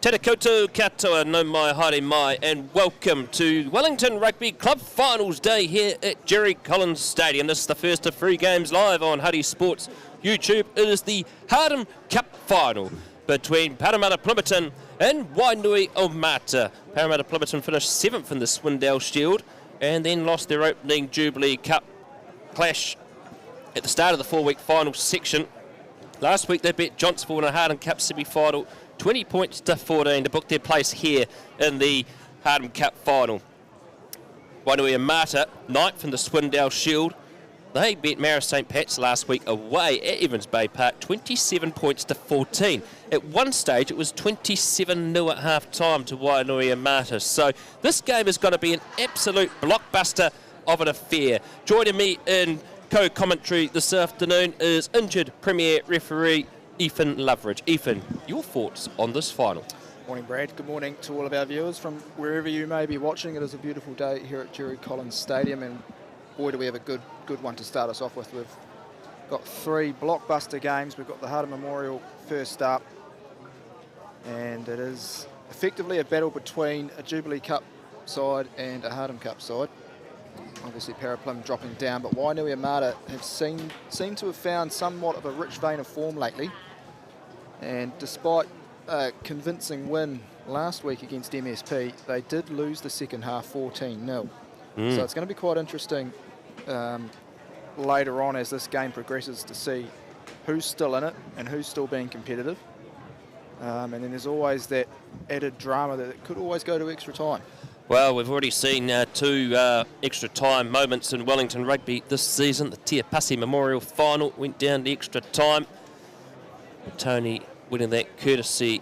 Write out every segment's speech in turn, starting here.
Tēnā koutou katoa no mai haere mai, and welcome to Wellington Rugby Club Finals Day here at Jerry Collins Stadium. This is the first of 3 games live on Huddy Sports YouTube. It is the Hardham Cup Final between Paremata-Plimmerton and Wainuiomata. Paremata-Plimmerton finished 7th in the Swindell Shield and then lost their opening Jubilee Cup clash at the start of the 4-week final section. Last week they beat Johnsonville in a Hardham Cup semi-final 20 points to 14 to book their place here in the Hardham Cup final. Wainuiomata, 9th in the Swindell Shield. They beat Marist St Pat's last week away at Evans Bay Park, 27 points to 14. At one stage, it was 27-0 at half-time to Wainuiomata. So this game is going to be an absolute blockbuster of an affair. Joining me in co-commentary this afternoon is injured Premier referee Ethan Loveridge. Ethan, your thoughts on this final? Morning, Brad. Good morning to all of our viewers from wherever you may be watching. It is a beautiful day here at Jerry Collins Stadium, and boy, do we have a good one to start us off with. We've got 3 blockbuster games. We've got the Hardham Memorial first up, and it is effectively a battle between a Jubilee Cup side and a Hardham Cup side. Obviously Paraplim dropping down, but Wainuiomata have seemed to have found somewhat of a rich vein of form lately. And despite a convincing win last week against MSP, they did lose the second half 14-0. So it's going to be quite interesting later on as this game progresses to see who's still in it and who's still being competitive. And then there's always that added drama that it could always go to extra time. Well, we've already seen 2 extra time moments in Wellington Rugby this season. The Te Pasi Memorial Final went down to extra time. Batoni winning that courtesy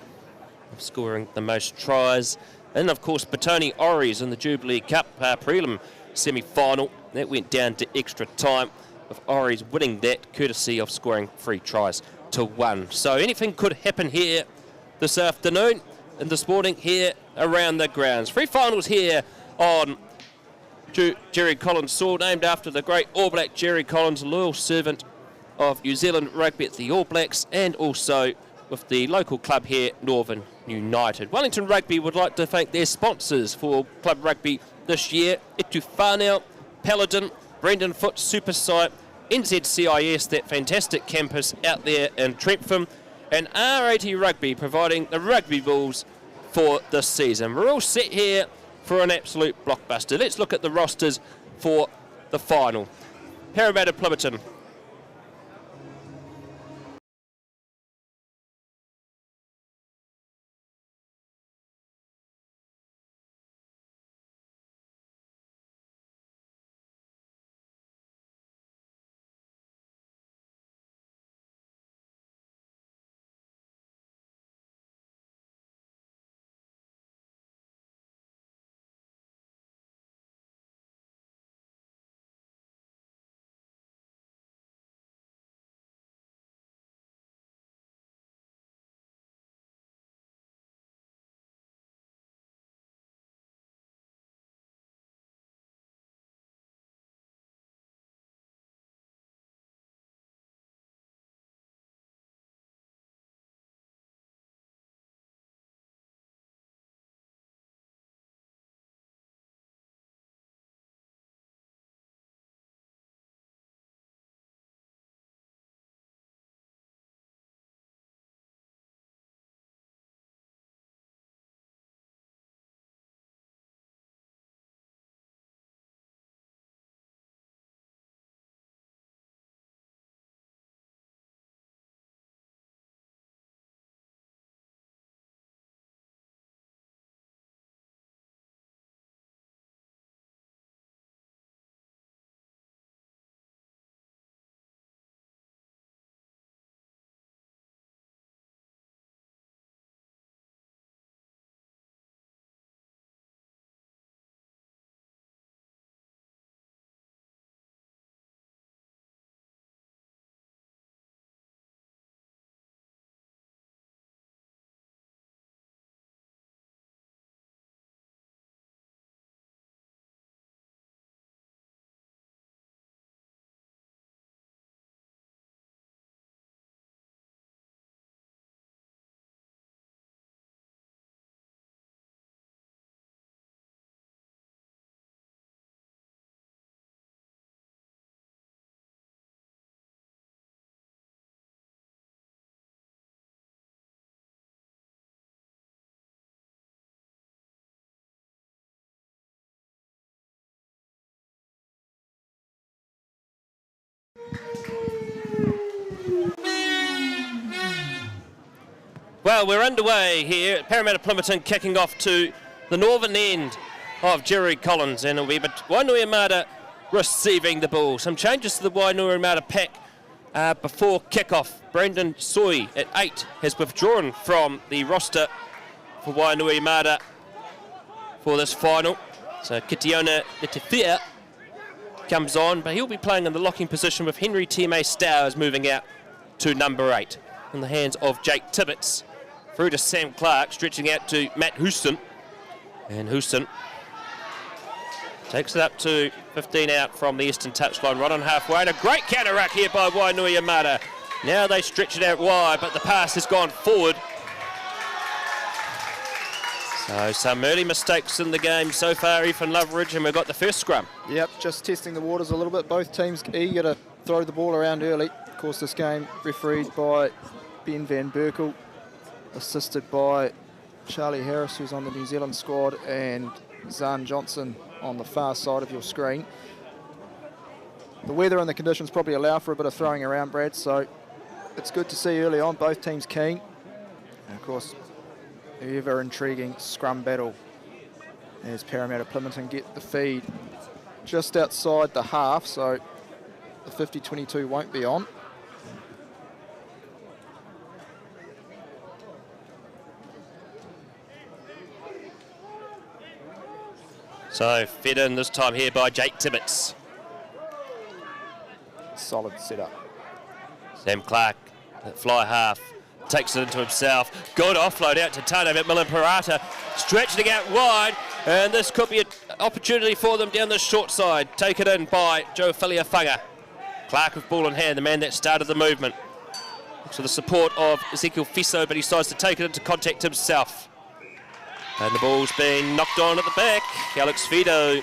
of scoring the most tries. And of course, Batoni Oris in the Jubilee Cup prelim semi-final. That went down to extra time, with Oris winning that courtesy of scoring 3 tries to 1. So anything could happen here this afternoon and this morning here around the grounds. 3 finals here on Jerry Collins soil, named after the great All Black Jerry Collins, loyal servant of New Zealand rugby at the All Blacks, and also with the local club here, Northern United. Wellington Rugby would like to thank their sponsors for club rugby this year: Etu Whānau, Paladin, Brendan Foot Supersite, NZCIS, that fantastic campus out there in Trentford, and R80 Rugby providing the rugby balls for this season. We're all set here for an absolute blockbuster. Let's look at the rosters for the final. Paremata-Plimmerton, Well, we're underway here at Paremata-Plimmerton, kicking off to the northern end of Jerry Collins, and it'll be Wainuiomata receiving the ball. Some changes to the Wainuiomata pack before kickoff. Brendan Soy at 8 has withdrawn from the roster for Wainuiomata for this final. So Kitiona Letefia comes on, but he'll be playing in the locking position with Henry T.M.A. Stowers moving out to number 8 in the hands of Jake Tibbetts. Through to Sam Clark, stretching out to Matt Houston. And Houston takes it up to 15 out from the eastern touchline, right on halfway. And a great counter-ruck here by Wainuiomata. Now they stretch it out wide, but the pass has gone forward. So some early mistakes in the game so far, Ethan Loveridge, and we've got the first scrum. Yep, just testing the waters a little bit. Both teams eager to throw the ball around early. Of course, this game refereed by Ben Van Berkel, assisted by Charlie Harris, who's on the New Zealand squad, and Zahn Johnson on the far side of your screen. The weather and the conditions probably allow for a bit of throwing around, Brad, so it's good to see early on, both teams keen. And of course, ever intriguing scrum battle as Paremata-Plimmerton get the feed just outside the half, so the 50-22 won't be on. So fed in this time here by Jake Tibbetts. Solid setup. Sam Clark, at fly half, takes it into himself. Good offload out to Tano Macmillan-Parata, stretching out wide, and this could be an opportunity for them down the short side. Taken in by Joe Filiafunga. Clark with ball in hand, the man that started the movement. So the support of Ezekiel Fiso, but he decides to take it into contact himself. And the ball's been knocked on at the back. Alex Fido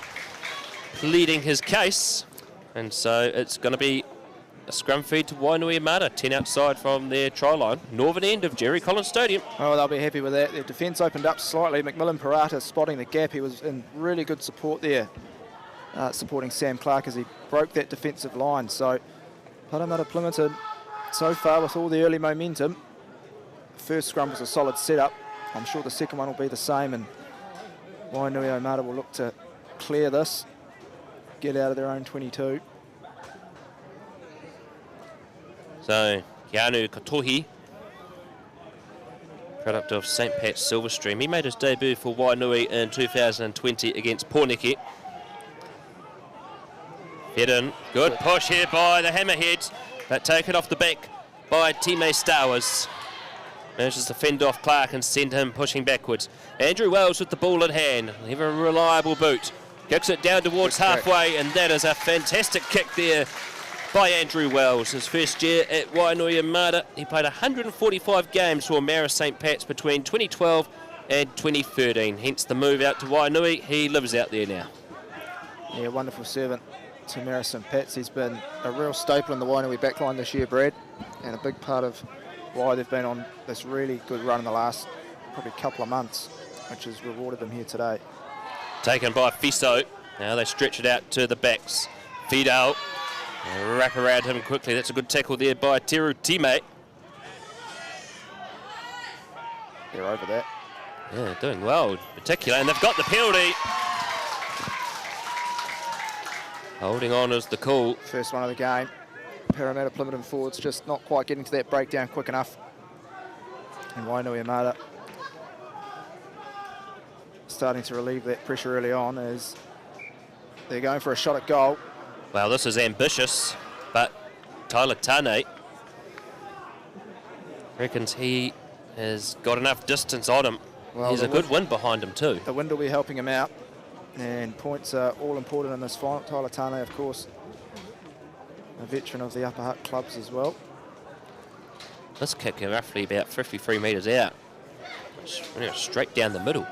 pleading his case. And so it's going to be a scrum feed to Wainuiomata, 10 outside from their try line, northern end of Jerry Collins Stadium. Oh, they'll be happy with that. Their defence opened up slightly. Macmillan-Parata spotting the gap. He was in really good support there, supporting Sam Clark as he broke that defensive line. So Paremata-Plimmerton, so far with all the early momentum, the first scrum was a solid setup. I'm sure the second one will be the same, and Wainuiomata will look to clear this, get out of their own 22. So, Keanu Katohi, product of St. Pat's Silverstream. He made his debut for Wainui in 2020 against Pornicky. Head in, good push here by the Hammerheads, but taken off the back by T.M.A. Stowers. Manages to fend off Clark and send him pushing backwards. Andrew Wells with the ball in hand. They have a reliable boot. Kicks it down towards halfway, and that is a fantastic kick there by Andrew Wells. His first year at Wainuiomata. He played 145 games for Mara St. Pat's between 2012 and 2013. Hence the move out to Wainui. He lives out there now. Yeah, wonderful servant to Mara St. Pat's. He's been a real staple in the Wainui backline this year, Brad, and a big part of why they've been on this really good run in the last probably couple of months, which has rewarded them here today. Taken by Fiso. Now they stretch it out to the backs. Fido, wrap around him quickly. That's a good tackle there by Teru Time. They're over that. Yeah, doing well, particularly, and they've got the penalty. Holding on is the call. First one of the game. Paremata-Plimmerton forwards just not quite getting to that breakdown quick enough. And Wainuiomata starting to relieve that pressure early on as they're going for a shot at goal. Well, this is ambitious, but Tyler Tane reckons he has got enough distance on him. Well, there's a good wind behind him too. The wind will be helping him out, and points are all important in this final. Tyler Tane, of course, a veteran of the Upper Hutt clubs as well. This kick roughly about 53 metres out. Straight down the middle.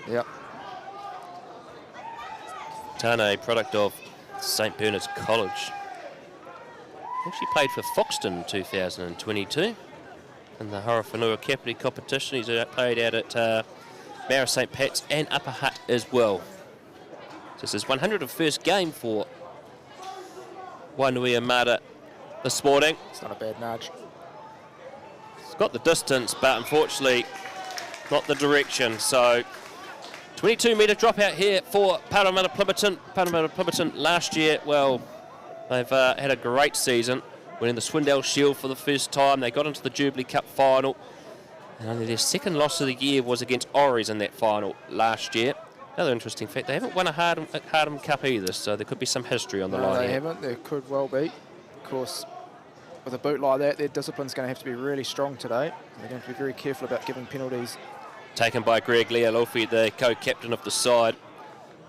Yep. Tane, product of St. Bernard's College. Actually played for Foxton in 2022 in the Horowhenua Kapiti competition. He's played out at Mara St. Pat's and Upper Hutt as well. This is his 101st game for Wainuiomata this morning. It's not a bad nudge. It's got the distance, but unfortunately not the direction. So 22-metre dropout here for Paremata-Plimmerton. Paremata-Plimmerton last year, well, they've had a great season, winning the Swindell Shield for the first time. They got into the Jubilee Cup final, and only their second loss of the year was against Oris in that final last year. Another interesting fact, they haven't won a Hardham Cup either, so there could be some history on the line they here. haven't. There could well be. Of course, with a boot like that, their discipline's going to have to be really strong today. They're going to have to be very careful about giving penalties. Taken by Greg Lealofi, the co-captain of the side.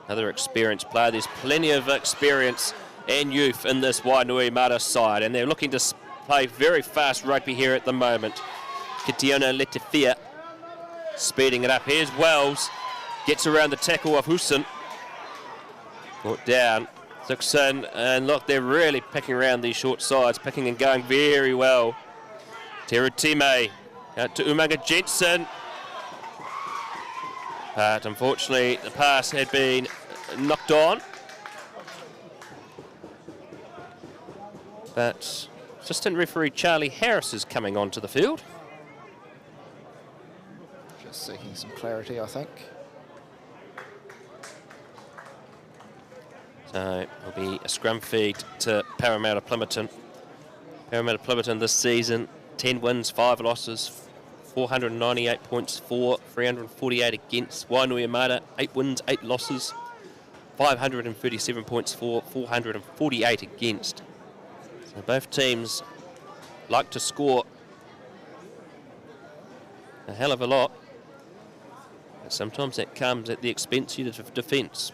Another experienced player. There's plenty of experience and youth in this Wainuiomata side, and they're looking to play very fast rugby here at the moment. Kitiona Letefia speeding it up. Here's Wells. Gets around the tackle of Husson. Brought down. Looks in, and look, they're really picking around these short sides, picking and going very well. Terutime out to Umaga Jensen. But unfortunately, the pass had been knocked on. But assistant referee Charlie Harris is coming onto the field. Just seeking some clarity, I think. So it'll be a scrum feed to Paremata-Plimmerton. Paremata-Plimmerton this season, 10 wins, 5 losses, 498 points for, 348 against. Wainuiomata, 8 wins, 8 losses, 537 points for, 448 against. So both teams like to score a hell of a lot, but sometimes that comes at the expense of defence.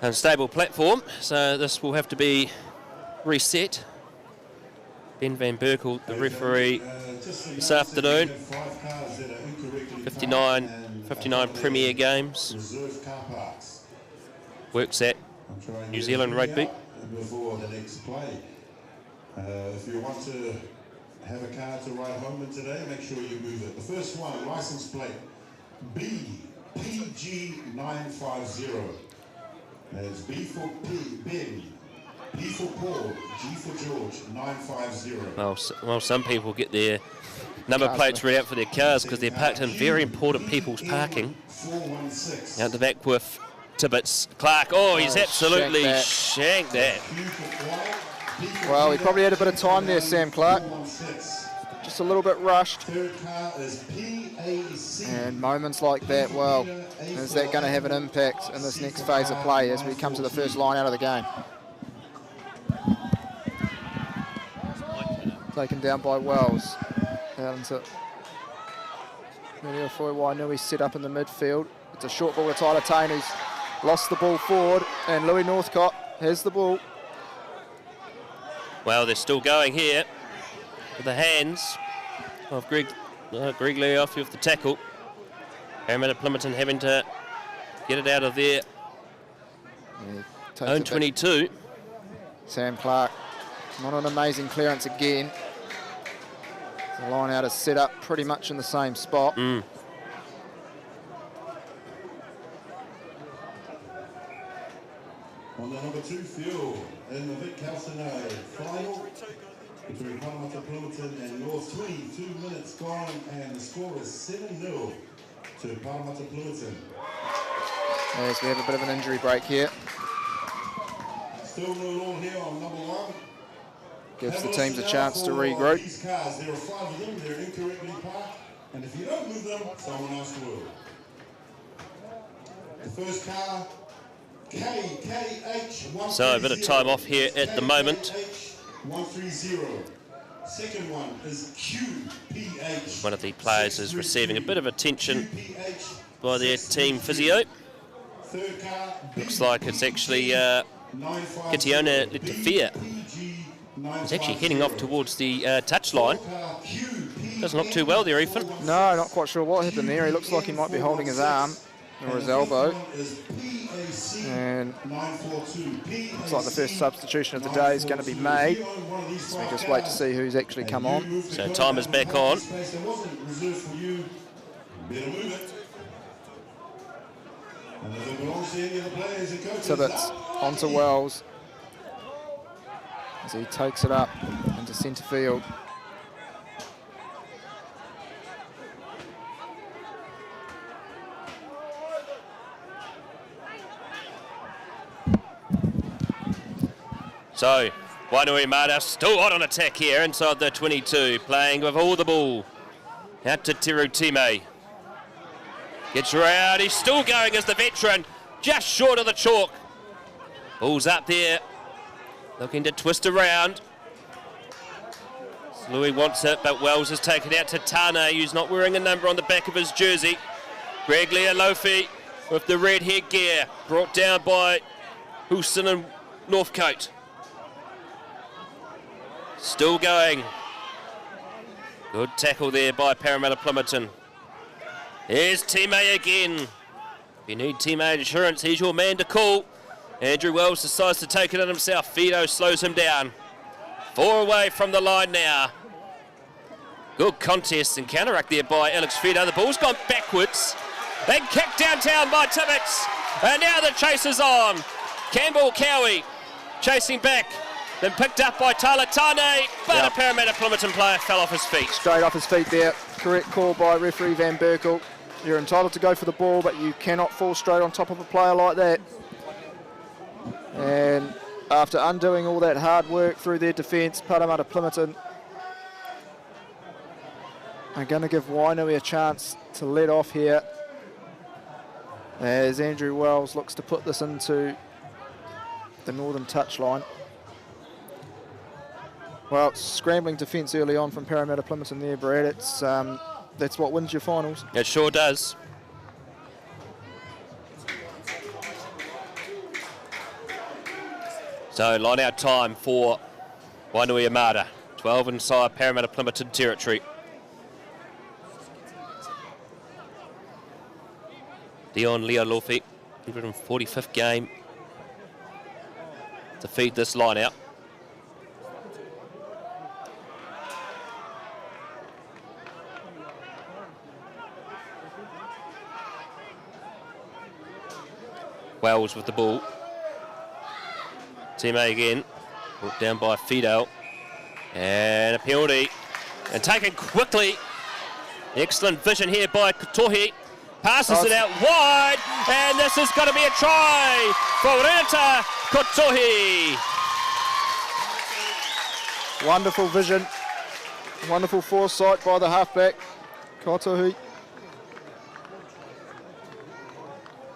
Unstable platform, so this will have to be reset. Ben Van Berkel, the referee, this afternoon. 59 Premier games. Works at New Zealand Rugby. Before the next play. If you want to have a car to ride home in today, make sure you move it. The first one, license plate BPG950. It's B for Ben, P for Paul, G for George, 950. Well, some people get their number plates read out for their cars because they're parked in very important people's parking. 416. Out the back with Tibbets. Clark, he's absolutely shanked that. Well, he probably had a bit of time there, Sam Clark. Just a little bit rushed. Third car is PAC. And moments like that, well, is that going to have an impact in this next phase of play as we come to the first line out of the game? Taken down by Wells. Out into Wainui set up in the midfield. It's a short ball to Tyler Tane, who's lost the ball forward, and Louis Northcott has the ball. Well, they're still going here with the hands of Greg Leoff with the tackle. Paremata-Plimmerton having to get it out of their own 22. Sam Clark, not an amazing clearance again. The line out is set up pretty much in the same spot. On the number 2 field in the Vic Calcino final between Paremata-Plimmerton and North, 22 minutes gone, and the score is 7-0 to Paremata-Plimmerton. As we have a bit of an injury break here. Still no all here on number 1. Gives the teams a chance to regroup. These cars, there are 5 of them, they're incorrectly parked, and if you don't move them, someone else will. The first car, KKH130. So a bit of time off here at the moment. 130. Second one is QPH. One of the players is receiving a bit of attention by their team physio. Third car, Looks like it's actually Kitiona Letefia. He's actually heading off towards the touchline. Doesn't look too well there, Ethan. No, not quite sure what happened there. He looks like he might be holding his arm or his elbow. And looks like the first substitution of the day is going to be made. So we just wait to see who's actually come on. So time is back on. Better move it. And if it belongs to any of the players and coaches, Tibbetts onto Wells as he takes it up into centre field. So, Wainuiomata still hot on attack here inside the 22, playing with all the ball. Out to Teru Time. Gets round, he's still going as the veteran, just short of the chalk. Ball's up there, looking to twist around. Louis wants it, but Wells has taken it out to Tane, who's not wearing a number on the back of his jersey. Greg Lealofi with the red headgear, brought down by Houston and Northcote. Still going. Good tackle there by Paremata-Plimmerton. Here's Time again. If you need Time insurance, he's your man to call. Andrew Wells decides to take it on himself. Fido slows him down. 4 away from the line now. Good contest and counteract there by Alex Fido. The ball's gone backwards. Then kicked downtown by Tibbetts. And now the chase is on. Campbell Cowie chasing back. Then picked up by Tyler Tane, but a Paremata-Plimmerton player fell off his feet. Straight off his feet there. Correct call by referee Van Berkel. You're entitled to go for the ball, but you cannot fall straight on top of a player like that. And after undoing all that hard work through their defence, Paremata-Plimmerton are going to give Wainui a chance to let off here as Andrew Wells looks to put this into the northern touchline. Well, scrambling defence early on from Paremata-Plimmerton there, Brad. It's that's what wins your finals. It sure does. So line out time for Wainuiomata. 12 inside Paremata-Plimmerton territory. Dion Lealofi, 145th game to feed this line out. Wells with the ball. Team A again. Brought down by Fido. And a penalty. And taken quickly. Excellent vision here by Kotohi. Passes it out wide. And this is going to be a try for Renta Kotohi. Wonderful vision. Wonderful foresight by the halfback, Kotohi.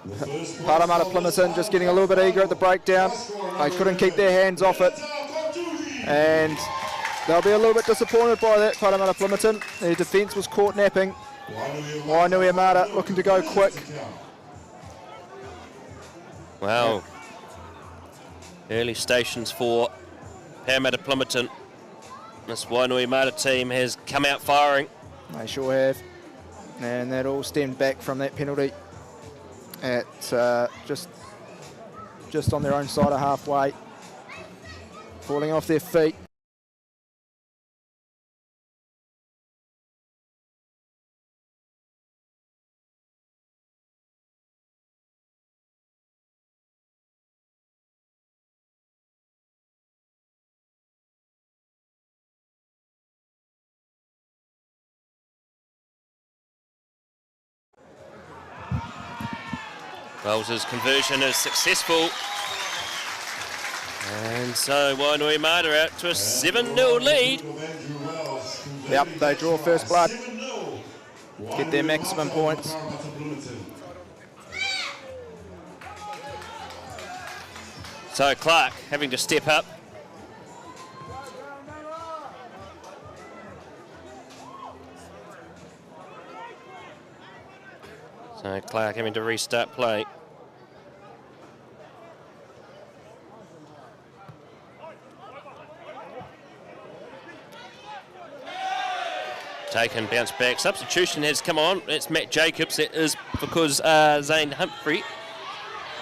Paremata-Plimmerton just getting a little bit eager at the breakdown. They couldn't keep their hands off it. And they'll be a little bit disappointed by that, Paremata-Plimmerton. Their defence was caught napping. Wainuiomata looking to go quick. Wow. Early stations for Paremata-Plimmerton. This Wainuiomata team has come out firing. They sure have. And that all stemmed back from that penalty at just on their own side of halfway, falling off their feet. Wells' conversion is successful. And so Wainuiomata out to a 7-0 lead. Yep, they draw first blood. Get their maximum points. So Clark having to step up. So Clark having to restart play. Taken, bounce back. Substitution has come on. It's Matt Jacobs. It is because Zane Humphrey,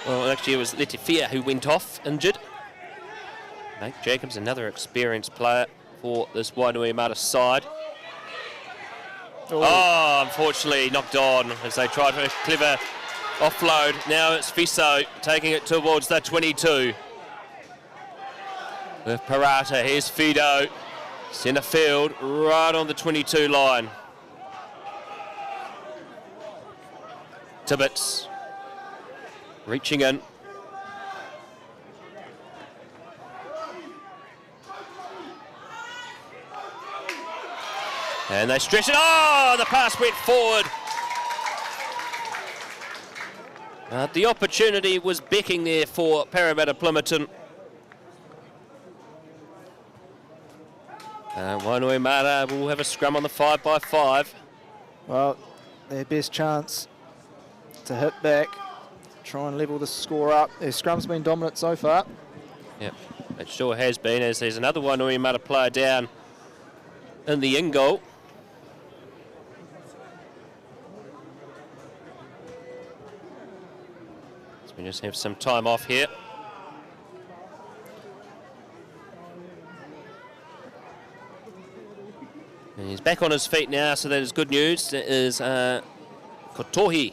well, actually it was Letefia who went off injured. Matt Jacobs, another experienced player for this Wainuiomata side. Oh, unfortunately knocked on as they tried for a clever offload. Now it's Fiso taking it towards the 22. With Parata, here's Fido. Centre field, right on the 22 line. Tibbets reaching in. And they stretch it. Oh, the pass went forward. The opportunity was becking there for Paremata-Plimmerton. Wainuiomata will have a scrum on the 5x5. Well, their best chance to hit back, try and level the score up. Their scrum's been dominant so far. Yep, it sure has been, as there's another Wainuiomata player down in the in goal. So we just have some time off here. And he's back on his feet now, so that is good news. That is Kotohi.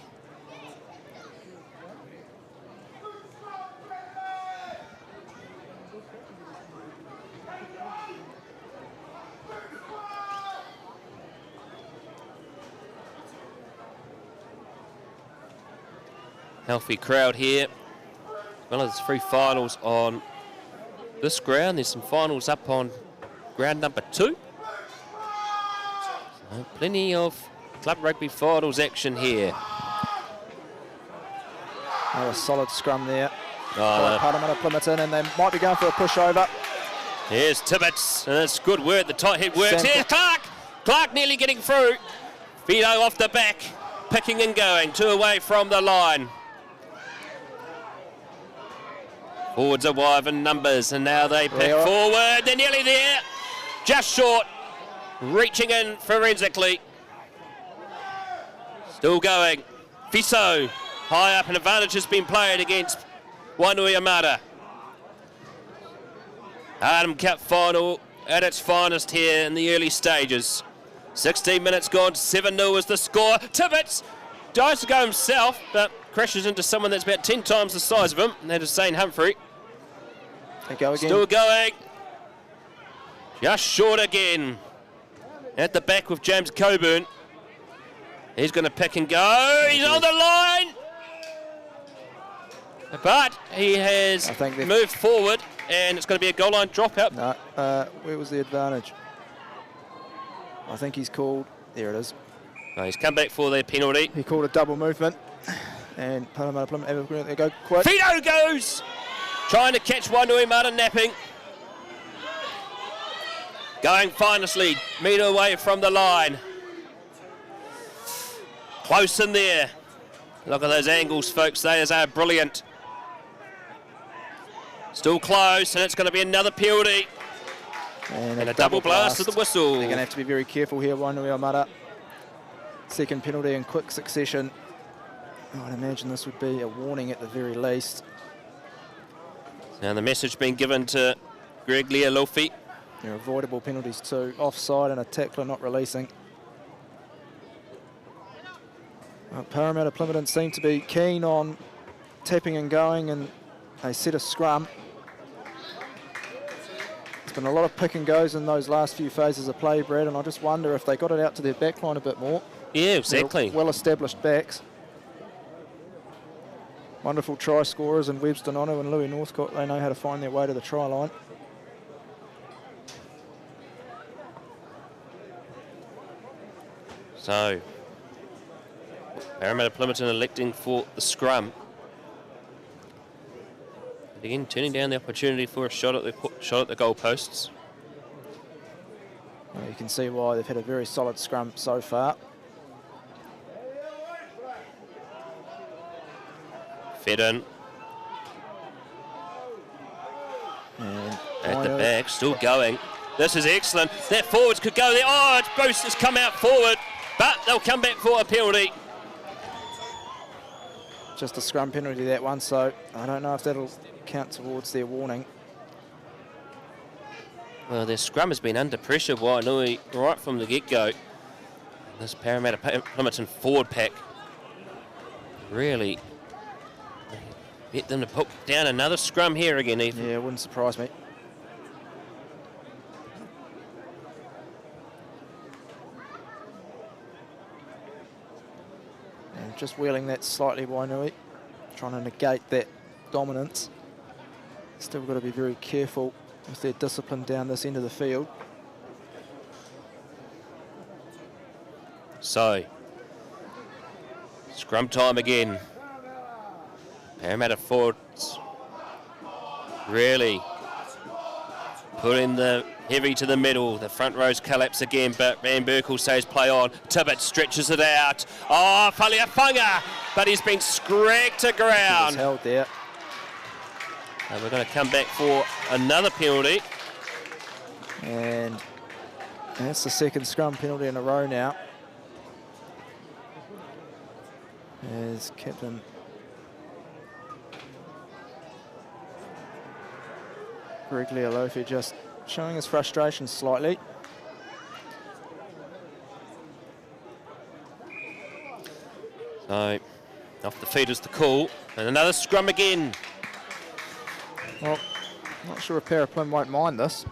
Healthy crowd here. Well, there's 3 finals on this ground. There's some finals up on ground number 2. So plenty of club rugby finals action here. Oh, a solid scrum there. Oh, Paremata-Plimmerton, and they might be going for a pushover. Here's Tibbets, and it's good work. The tight head works. Here's Clark. Clark nearly getting through. Fido off the back, picking and going. 2 away from the line. Forwards are wide in numbers, and now they pick forward. They're nearly there. Just short. Reaching in forensically. Still going. Fiso. High up, an advantage has been played against Wainuiomata. Hardham Cup final at its finest here in the early stages. 16 minutes gone, 7-0 is the score. Tibbets tries to go himself, but crashes into someone that's about 10 times the size of him, and that is Zane Humphrey. They go again. Still going. Just short again. At the back with James Coburn. He's going to pick and go. He's on the line. But he has moved forward, and it's going to be a goal line dropout. No, where was the advantage? I think he's called. There it is. No, he's come back for their penalty. He called a double movement. And Paremata-Plimmerton, they go quick. Fido goes! Trying to catch Wainuiomata napping. Going finally, metre away from the line. Close in there. Look at those angles, folks. They are brilliant. Still close, and it's going to be another penalty. And a double blast of the whistle. They're going to have to be very careful here, Wainuiomata. Second penalty in quick succession. I'd imagine this would be a warning at the very least. Now the message being given to Greg Lealofi. They're avoidable penalties too. Offside and a tackler not releasing. Paremata-Plimmerton seem to be keen on tapping and going, and they set a scrum. There's been a lot of pick and goes in those last few phases of play, Brad, and I just wonder if they got it out to their backline a bit more. Yeah, exactly. Well-established backs. Wonderful try scorers in Webster Nono and Louis Northcote. They know how to find their way to the try line. So, Paremata-Plimmerton electing for the scrum. And again, turning down the opportunity for a shot at the goalposts. Well, you can see why they've had a very solid scrum so far. Fed in. And at the back, still going. This is excellent. That forwards could go there. Oh, it's Bruce has come out forward, but they'll come back for a penalty. Just a scrum penalty, that one, so I don't know if that'll count towards their warning. Well, their scrum has been under pressure, Wainui, right from the get-go. This Paremata-Plimmerton forward pack really get them to put down another scrum here again, Ethan. Yeah, it wouldn't surprise me. And just wheeling that slightly, Wainui, trying to negate that dominance. Still got to be very careful with their discipline down this end of the field. So, scrum time again. Parramatta forwards really putting the heavy to the middle. The front rows collapse again, but Van Berkel says play on. Tibbet stretches it out. Oh, Faliafunga, but he's been scragged to He was ground. held there. And we're going to come back for another penalty. And that's the second scrum penalty in a row now. As Captain Wainuiomata just showing his frustration slightly. So, off the feet is the call. And another scrum again. Well, not sure if Paraplim won't mind this.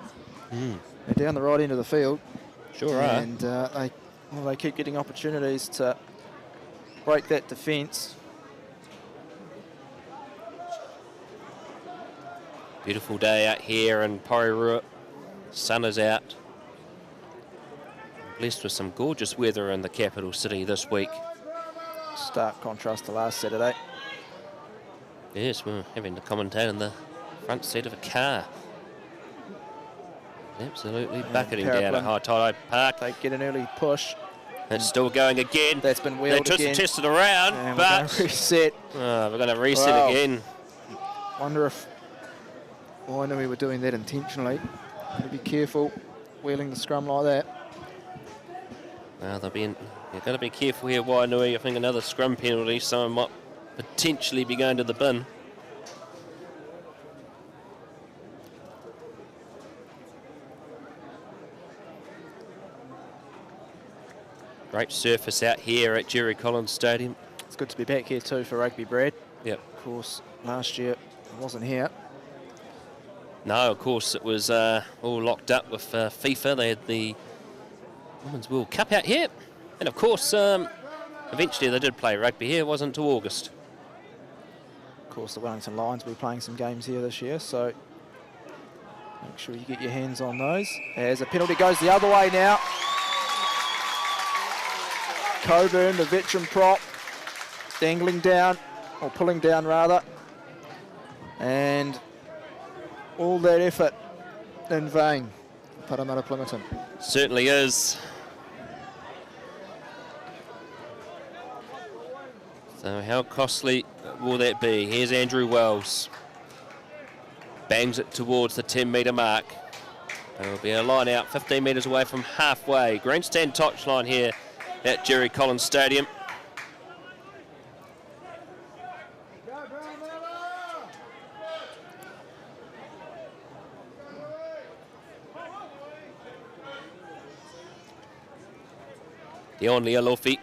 They're down the right end of the field. Sure are. And they keep getting opportunities to break that defence. Beautiful day out here in Paraparaumu. Sun is out. Blessed with some gorgeous weather in the capital city this week. Stark contrast to last Saturday. Yes, we're having to commentate in the front seat of a car. Absolutely bucketing down at High Tide Park. They get an early push. It's still going again. That's been wheeled They again. tested around, And but reset. we're going to reset again. Wonder if I knew we were doing that intentionally. Gotta be careful wheeling the scrum like that. Well, you've got to be careful here, Wainui. I think another scrum penalty, someone might potentially be going to the bin. Great surface out here at Jerry Collins Stadium. It's good to be back here too for rugby, Brad. Yep. Of course, last year I wasn't here. No, of course, it was all locked up with FIFA. They had the Women's World Cup out here. And of course, eventually they did play rugby here. It wasn't until August. Of course, the Wellington Lions will be playing some games here this year, so make sure you get your hands on those. As a penalty goes the other way now. Coburn, the veteran prop, dangling down, or pulling down rather. And all that effort in vain, Paremata-Plimmerton. Certainly is. So how costly will that be? Here's Andrew Wells. Bangs it towards the 10-metre mark. There'll be a line out 15 metres away from halfway. Grandstand touchline here at Jerry Collins Stadium. Dion Lealofi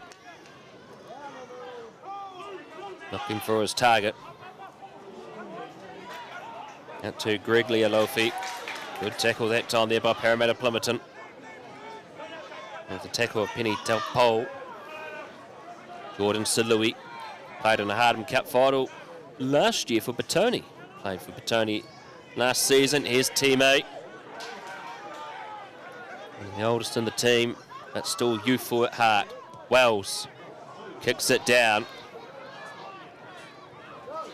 looking for his target. Out to Greg Lealofi. Good tackle that time there by Paremata-Plimmerton. With the tackle of Penny Telpole. Jordan Salui played in the Hardham Cup final last year for Petone. Played for Petone last season. His teammate. And the oldest in the team, but still youthful at heart. Wells kicks it down.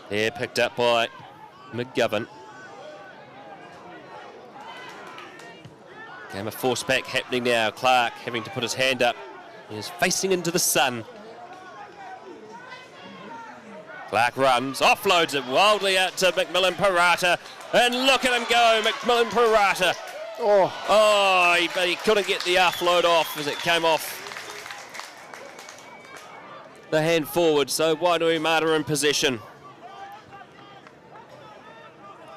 There, picked up by McGovern. Game of force back happening now. Clark having to put his hand up. He is facing into the sun. Clark runs, offloads it wildly out to McMillan Parata. And look at him go, McMillan Parata. But he couldn't get the offload off as it came off the hand forward. So Wainuiomata in possession.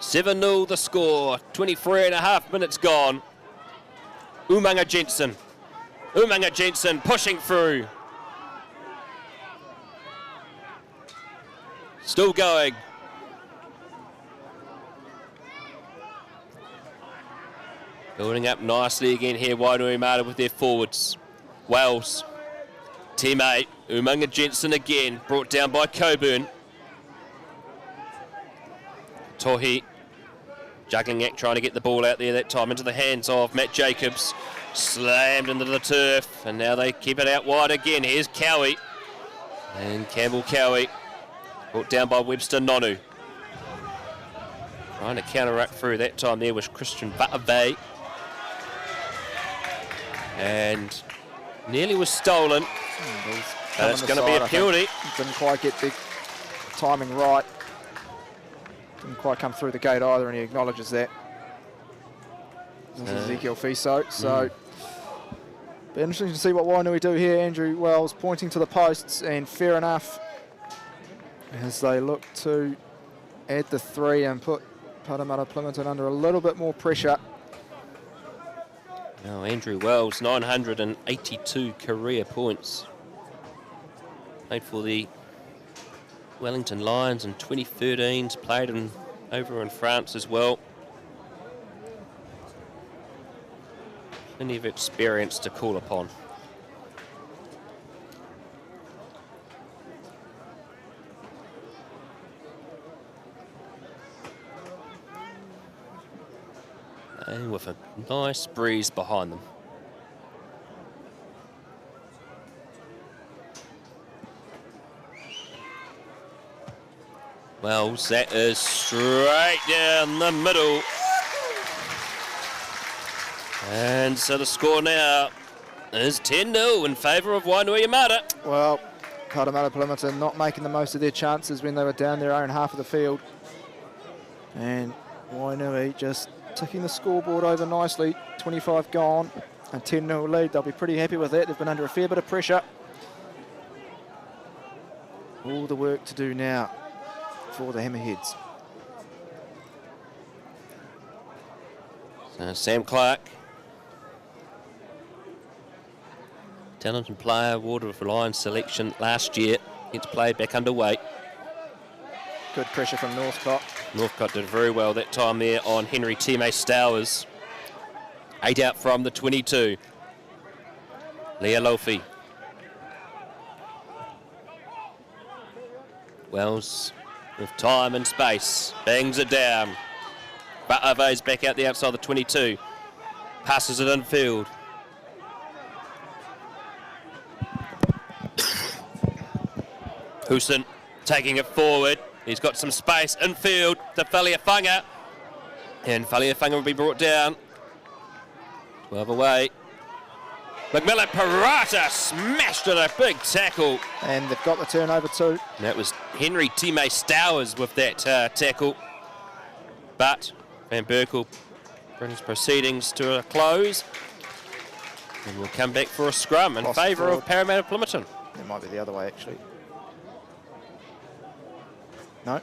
7-0 the score, 23 and a half minutes gone. Umanga Jensen Umanga Jensen pushing through. Still going. Building up nicely again here, Wainuiomata with their forwards. Wells, teammate, Umanga Jensen again, brought down by Coburn. Tohi, juggling act, trying to get the ball out there that time into the hands of Matt Jacobs. Slammed into the turf, and now they keep it out wide again. Here's Cowie, and Campbell Cowie, brought down by Webster Nonu. Trying to counteract through that time there was Christian Va'avei. And nearly was stolen. And it's going to be a penalty. Didn't quite get the timing right. Didn't quite come through the gate either, and he acknowledges that. This is Ezekiel Fiso. So, be interesting to see what Wainui do here. Andrew Wells pointing to the posts, and fair enough as they look to add the 3 and put Paremata-Plimmerton under a little bit more pressure. Now Andrew Wells, 982 career points. Played for the Wellington Lions in 2013, played over in France as well. Plenty of experience to call upon. And with a nice breeze behind them. Wells, that is straight down the middle. And so the score now is 10-0 in favour of Wainuiomata. Well, Paremata-Plimmerton not making the most of their chances when they were down their own half of the field. And Wainui just ticking the scoreboard over nicely. 25 gone, a 10-0 lead. They'll be pretty happy with that. They've been under a fair bit of pressure. All the work to do now for the Hammerheads. So Sam Clark, talented player, awarded with Lions selection last year. Gets played back underway. Good pressure from Northcott. Northcott did very well that time there on Henry Time Stowers. 8 out from the 22. Leah Lofi. Wells with time and space. Bangs it down. Va'avei's back out the outside the 22. Passes it infield. Hooson taking it forward. He's got some space infield to Faliafunga. And Faliafunga will be brought down. 12 away. McMillan Parata smashed it, a big tackle. And they've got the turnover too. And that was Henry Time Stowers with that tackle. But Van Berkel brings proceedings to a close. And we'll come back for a scrum in favour of Paremata-Plimmerton. It might be the other way actually. No,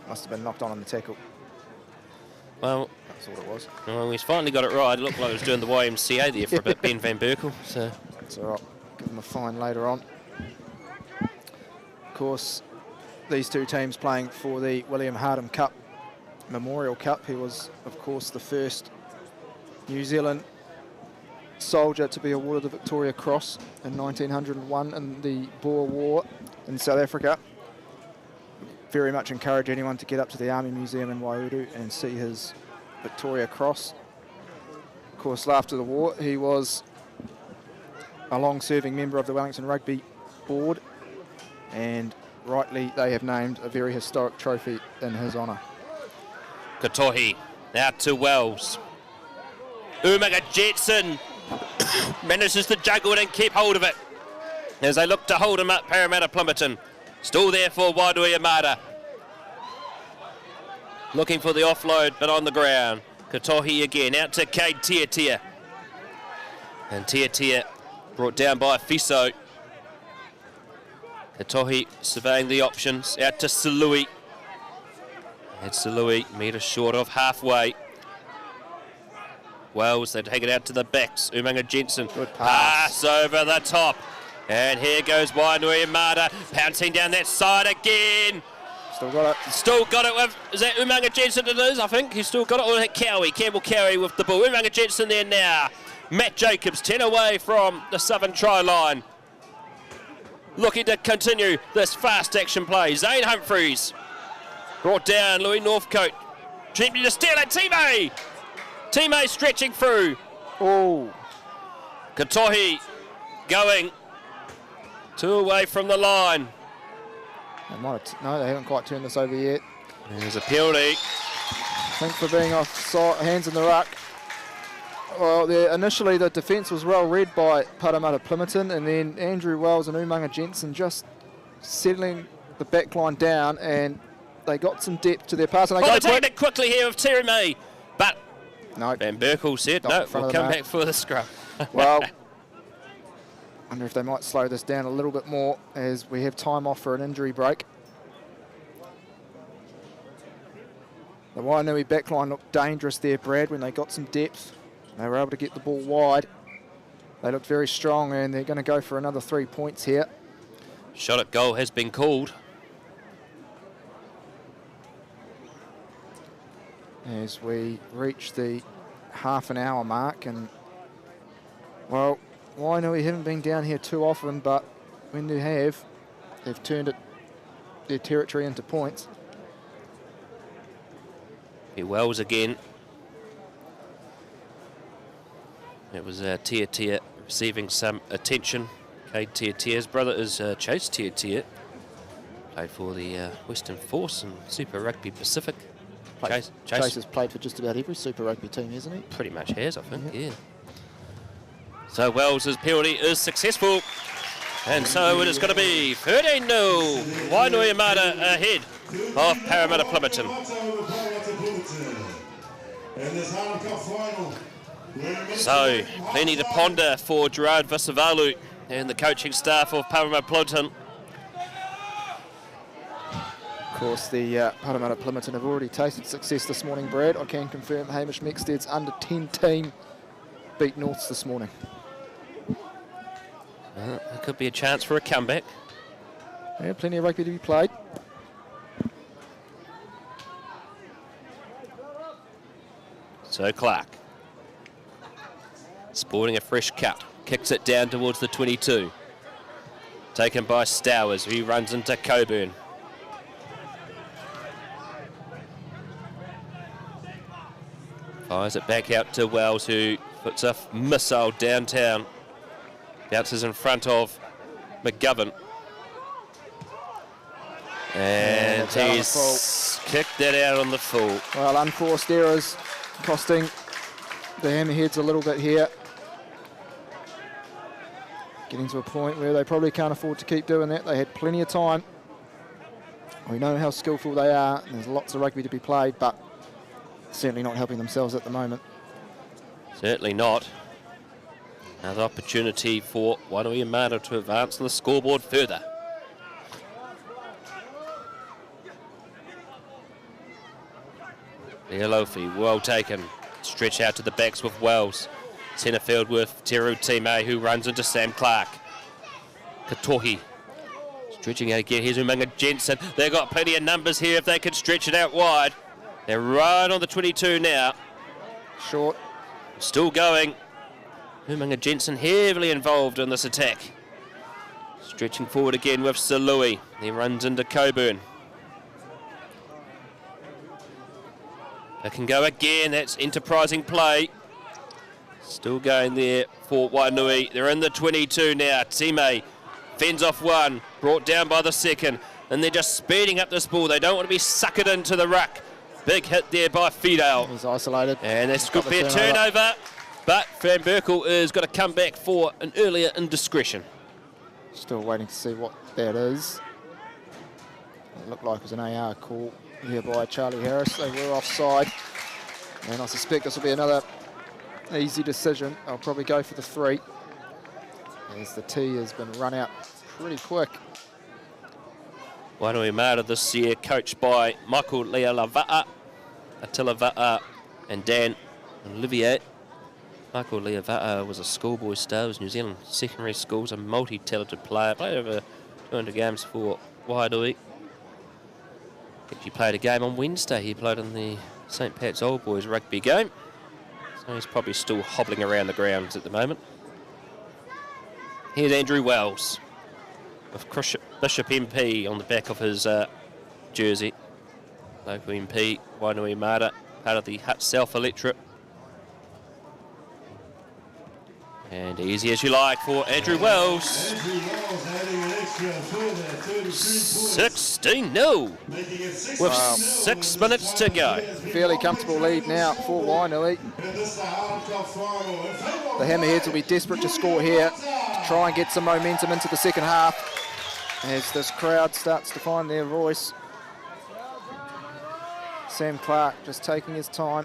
must have been knocked on the tackle. Well, that's what it was. Well, he's finally got it right. It looked like he was doing the YMCA there for a bit, Ben Van Berkel. So it's all right. Give him a fine later on. Of course, these two teams playing for the William Hardham Cup, Memorial Cup. He was, of course, the first New Zealand soldier to be awarded the Victoria Cross in 1901 in the Boer War in South Africa. Very much encourage anyone to get up to the Army Museum in Waiuru and see his Victoria Cross. Of course, after the war, he was a long-serving member of the Wellington Rugby Board, and rightly they have named a very historic trophy in his honour. Katohi out to Wells. Umanga Jetson manages to juggle it and keep hold of it as they look to hold him up. Paremata-Plimmerton still there for Wainuiomata. Looking for the offload, but on the ground. Katohi again, out to Cade Tiatia. And Tiatia brought down by Fiso. Katohi surveying the options, out to Salui. And Salui, metre short of halfway. Wells, they take it out to the backs. Umanga Jensen. Good pass. Pass over the top. And here goes Wainuiomata, pouncing down that side again. Still got it. Still got it with, is that Umanga Jensen it is, I think? He's still got it. Or Cowie, Campbell Cowie with the ball. Umanga Jensen there now. Matt Jacobs, 10 away from the southern try line. Looking to continue this fast action play. Zane Humphreys brought down. Louis Northcote. Attempting to steal it. Time stretching through. Oh. Katohi going 2 away from the line. They might have no, they haven't quite turned this over yet. There's a penalty. I think for being offside, hands in the ruck. Well, initially the defence was well read by Paremata-Plimmerton, and then Andrew Wells and Umanga Jensen just settling the back line down, and they got some depth to their pass. And They're taking it quickly here with Terry May, but no. Van Berkel said, no, we'll come back for the scrum. Well, I wonder if they might slow this down a little bit more as we have time off for an injury break. The Wainui backline looked dangerous there, Brad, when they got some depth. They were able to get the ball wide. They looked very strong, and they're going to go for another 3 points here. Shot at goal has been called. As we reach the half an hour mark, and well, Wainui haven't been down here too often, but when they have, they've turned their territory into points. Here Wells again. It was Tia Tia receiving some attention. Cade Tia Tia's brother is Chase Tia Tia. Played for the Western Force and Super Rugby Pacific. Chase has played for just about every Super Rugby team, hasn't he? Pretty much has, I think, yeah. So Wells' penalty is successful. And so it is going to be 13-0. Wainuiomata ahead of Paremata-Plimmerton. So, plenty to ponder for Gerard Visavalu and the coaching staff of Paraparaumu. Of course, the Paremata-Plimmerton have already tasted success this morning, Brad. I can confirm Hamish Mexted's under-10 team beat Norths this morning. There could be a chance for a comeback. Yeah, plenty of rugby to be played. So Clark, sporting a fresh cut, kicks it down towards the 22. Taken by Stowers, who runs into Coburn. Fires it back out to Wells, who puts a missile downtown. Bounces in front of McGovern. And he's kicked that out on the full. Well, unforced errors costing the Hammerheads a little bit here. Getting to a point where they probably can't afford to keep doing that. They had plenty of time. We know how skillful they are. And there's lots of rugby to be played, but certainly not helping themselves at the moment. Certainly not. Another opportunity for Wainuiomata to advance on the scoreboard further. Leolofi, well taken. Stretch out to the backs with Wells. Centre field with Teru Time, who runs into Sam Clark. Katohi. Stretching out again. Here's Umanga Jensen. They've got plenty of numbers here if they can stretch it out wide. They're right on the 22 now. Short. Still going. Umanga Jensen heavily involved in this attack. Stretching forward again with Salui. He runs into Coburn. They can go again. That's enterprising play. Still going there for Wainui. They're in the 22 now. Time fends off one. Brought down by the second. And they're just speeding up this ball. They don't want to be suckered into the ruck. Big hit there by Fidel. He's isolated. And this could be a turnover. But Van Berkel is going to come back for an earlier indiscretion. Still waiting to see what that is. It looked like it was an AR call here by Charlie Harris. They were offside. And I suspect this will be another easy decision. I'll probably go for the 3. As the T has been run out pretty quick. Wainuiomata this year coached by Michael Lealawa'a, Attila Va'a and Dan Olivier. Michael Leovata was a schoolboy star, was New Zealand secondary schools, a multi-talented player, played over 200 games for Wainui. Actually played a game on Wednesday. He played in the St. Pat's Old Boys rugby game. So he's probably still hobbling around the grounds at the moment. Here's Andrew Wells with Bishop MP on the back of his jersey. Local MP, Wainuiomata, part of the Hutt South electorate. And easy as you like for Andrew Wells. Andrew Wells adding an extra further 33 points. 16-0 with 6 minutes to go. Fairly comfortable lead now for Wainui. The Hammerheads will be desperate to score here to try and get some momentum into the second half as this crowd starts to find their voice. Sam Clark just taking his time,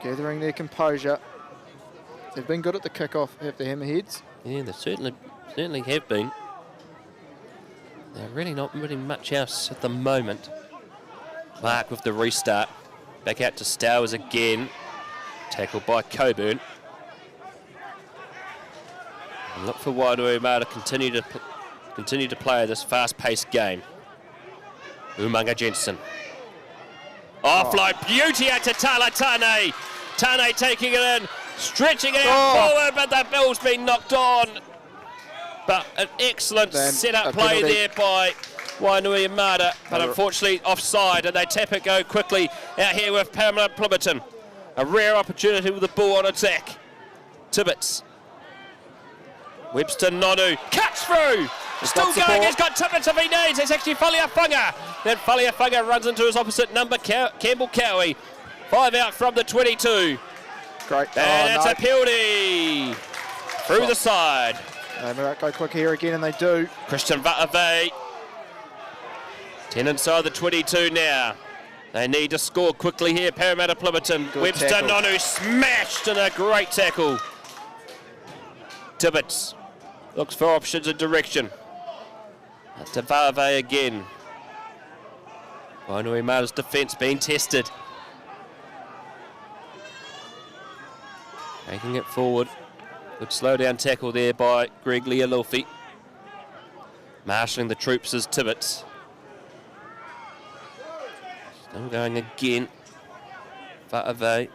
gathering their composure. They've been good at the kickoff, have the Hammerheads. Yeah, they certainly have been. They're really not really much else at the moment. Clark with the restart. Back out to Stowers again. Tackled by Coburn. And look for Wainuiomata to continue to play this fast-paced game. Umaga Jensen. Offload, beauty out to Tala Tane. Tane taking it in, stretching it out forward, but the ball's been knocked on. But an excellent set-up play there by Wainuiomata, but unfortunately offside, and they tap it go quickly out here with Paremata-Plimmerton. A rare opportunity with the ball on attack. Tibbets. Webster Nonu cuts through. Still going, he's got Tibbets if he needs. It's actually Faliafunga. Then Faliafunga runs into his opposite number, Campbell Cowie. 5 out from the 22. Great. And it's a penalty through the side. They might go quick here again, and they do. Christian Vatave. 10 inside the 22 now. They need to score quickly here. Paremata-Plimmerton. Webster Nonu smashed in a great tackle. Tibbets looks for options and direction. To Vave again. Wainuiomata's defence being tested. Taking it forward. Good slow down tackle there by Greg Lealulfi. Marshalling the troops is Tibbets. Still going again. Vave.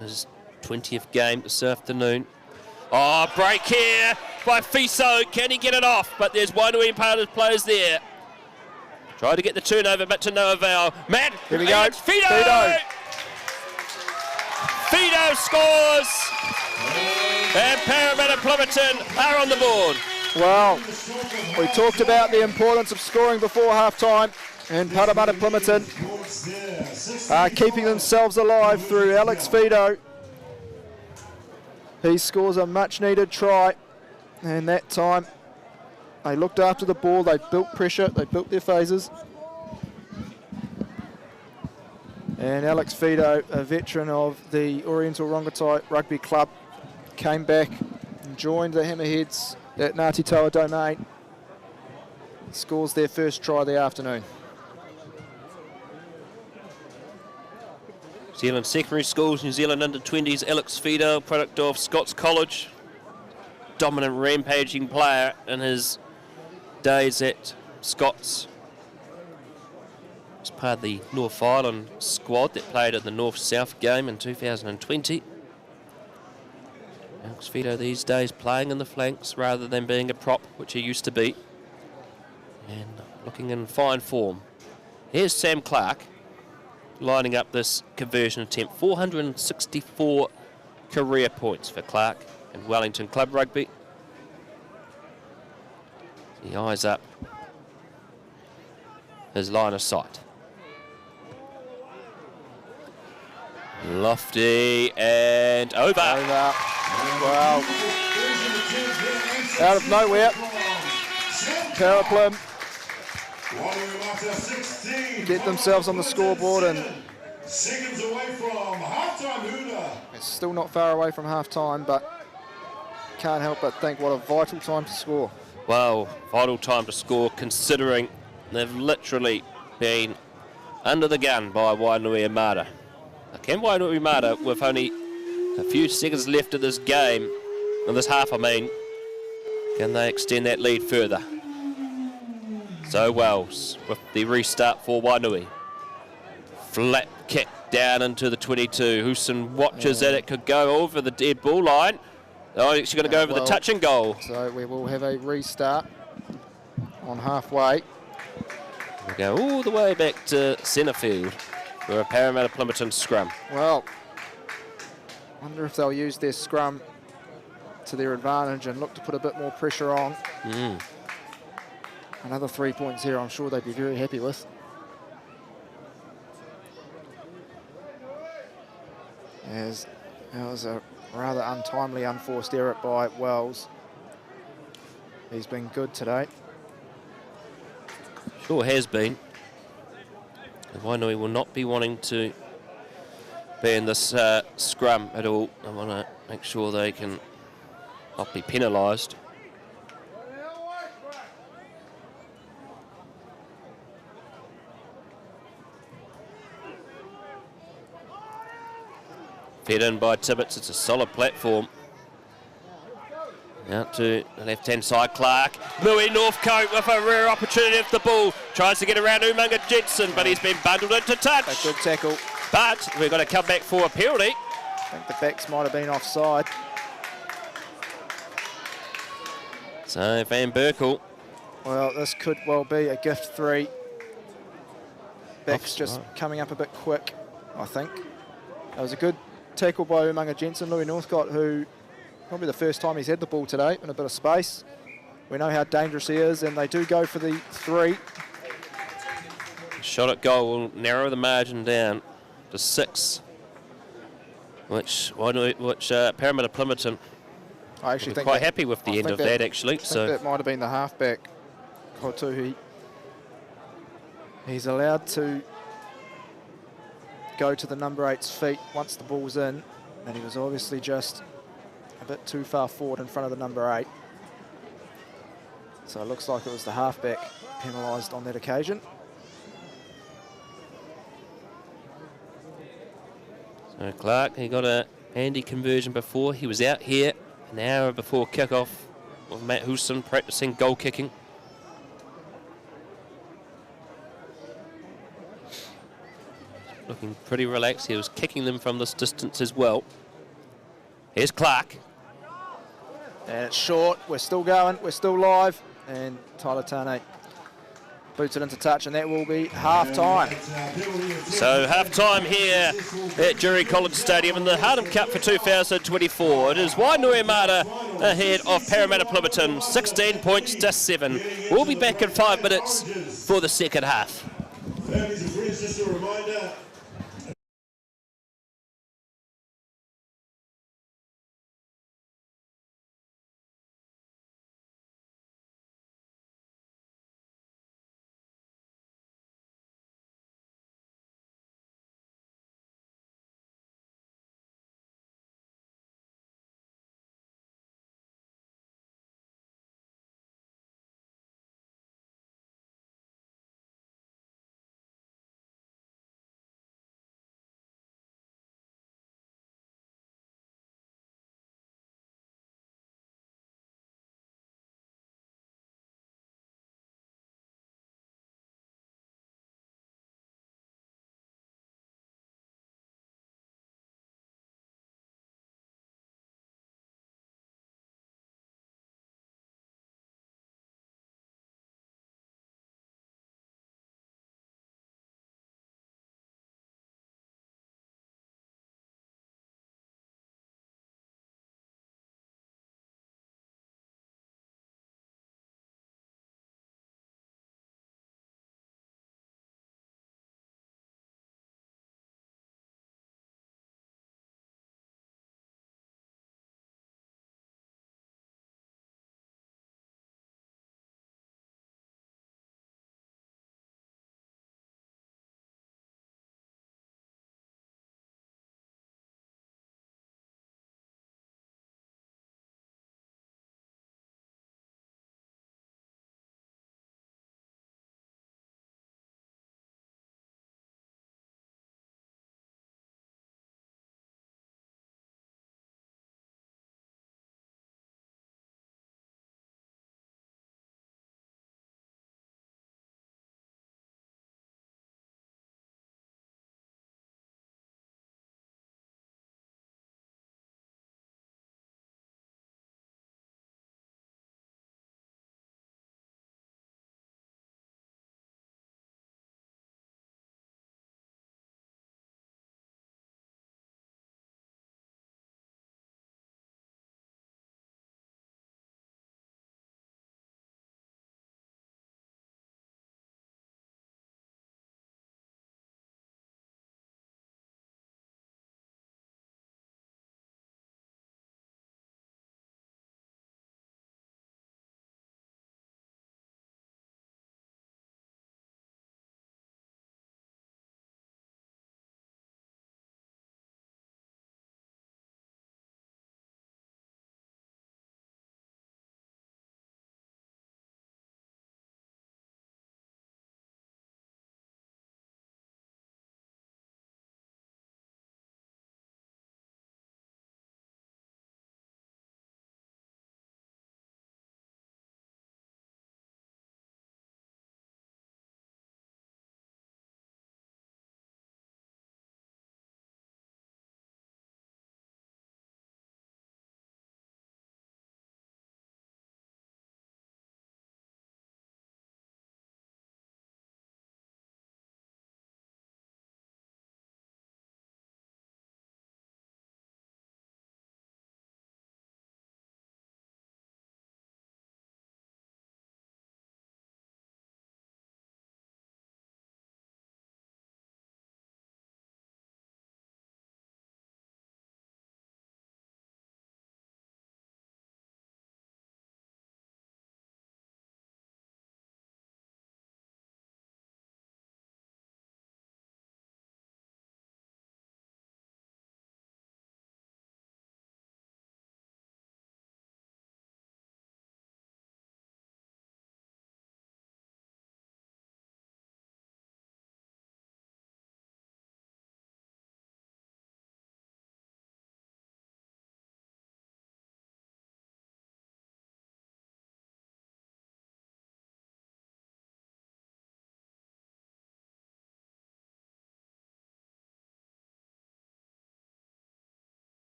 His 20th game this afternoon. Oh, break here by Fiso. Can he get it off? But there's Wainuiomata's players there. Try to get the turnover, but to no avail. Matt, here we go. Fido! Fido scores! And Paremata-Plimmerton are on the board. Well, we talked about the importance of scoring before half-time, and Paremata-Plimmerton are keeping themselves alive through Alex Fido. He scores a much-needed try, and that time they looked after the ball, they built pressure, they built their phases. And Alex Fido, a veteran of the Oriental Rongotai Rugby Club, came back and joined the Hammerheads at Ngāti Toa Domain. Scores their first try of the afternoon. New Zealand Secondary Schools, New Zealand Under-20s, Alex Fido, product of Scots College. Dominant rampaging player in his days at Scots. Was part of the North Island squad that played at the North-South game in 2020. Alex Fido these days playing in the flanks rather than being a prop, which he used to be. And looking in fine form. Here's Sam Clark lining up this conversion attempt. 464 career points for Clark and Wellington Club Rugby. He eyes up his line of sight. Lofty and over. Wow. Out of nowhere. Paraplim get themselves on the scoreboard, and seconds away from halftime hooter. It's still not far away from half-time, but can't help but think what a vital time to score. Well, vital time to score considering they've literally been under the gun by Wainuiomata. Can Wainuiomata, with only a few seconds left of this game, in this half I mean, can they extend that lead further? So Wells with the restart for Wainui. Flat kick down into the 22. Houston watches that it could go over the dead ball line. Oh, it's going to go over the touch and goal. So we will have a restart on halfway. We go all the way back to centre field for a Paremata-Plimmerton scrum. Well, wonder if they'll use their scrum to their advantage and look to put a bit more pressure on. Another 3 points here, I'm sure they'd be very happy with. As that was a rather untimely, unforced error by Wells. He's been good today. Sure has been. Wainui will not be wanting to be in this scrum at all. I want to make sure they can not be penalised. Fed in by Tibbets, it's a solid platform. Out to the left-hand side, Clark. Louis Northcote with a rare opportunity at the ball. Tries to get around Umaga Jensen, but he's been bundled into touch. A good tackle. But we've got to come back for a penalty. I think the backs might have been offside. So Van Berkel. Well, this could well be a gift 3. Backs just coming up a bit quick, I think. That was a good tackle by Umaga Jensen. Louis Northcott, who probably the first time he's had the ball today in a bit of space. We know how dangerous he is, and they do go for the 3. Shot at goal will narrow the margin down to 6, which Paremata-Plimmerton I actually think quite happy with the end of that, actually. I think that might have been the halfback, Kotuhi. He's allowed to go to the number 8's feet once the ball's in, and he was obviously just a bit too far forward in front of the number 8. So it looks like it was the halfback penalised on that occasion. So Clark, he got a handy conversion before. He was out here an hour before kickoff with Matt Houston practicing goal kicking. Looking pretty relaxed. He was kicking them from this distance as well. Here's Clark. And it's short. We're still going. We're still live. And Tyler Tane boots it into touch, and that will be half-time. So half-time here at Jury College Stadium in the Hardham Cup for 2024. It is Wainuiomata ahead of Paremata-Plimmerton, 16 points to 7. We'll be back in 5 minutes for the second half. Families and friends, just a reminder,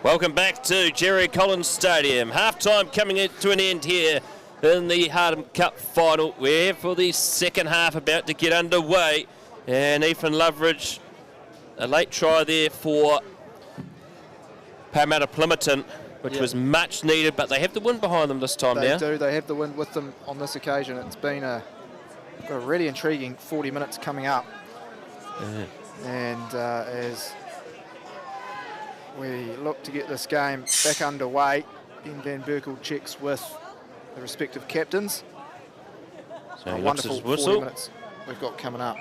Welcome back to Jerry Collins Stadium. Half-time coming to an end here in the Hardham Cup final. We're here for the second half about to get underway. And Ethan Loveridge, a late try there for Paremata-Plimmerton, which was much needed, but they have the wind behind them this time now. They do. They have the wind with them on this occasion. It's been a really intriguing 40 minutes coming up. And as we look to get this game back underway, Ben Van Berkel checks with the respective captains. So a wonderful 40 minutes we've got coming up.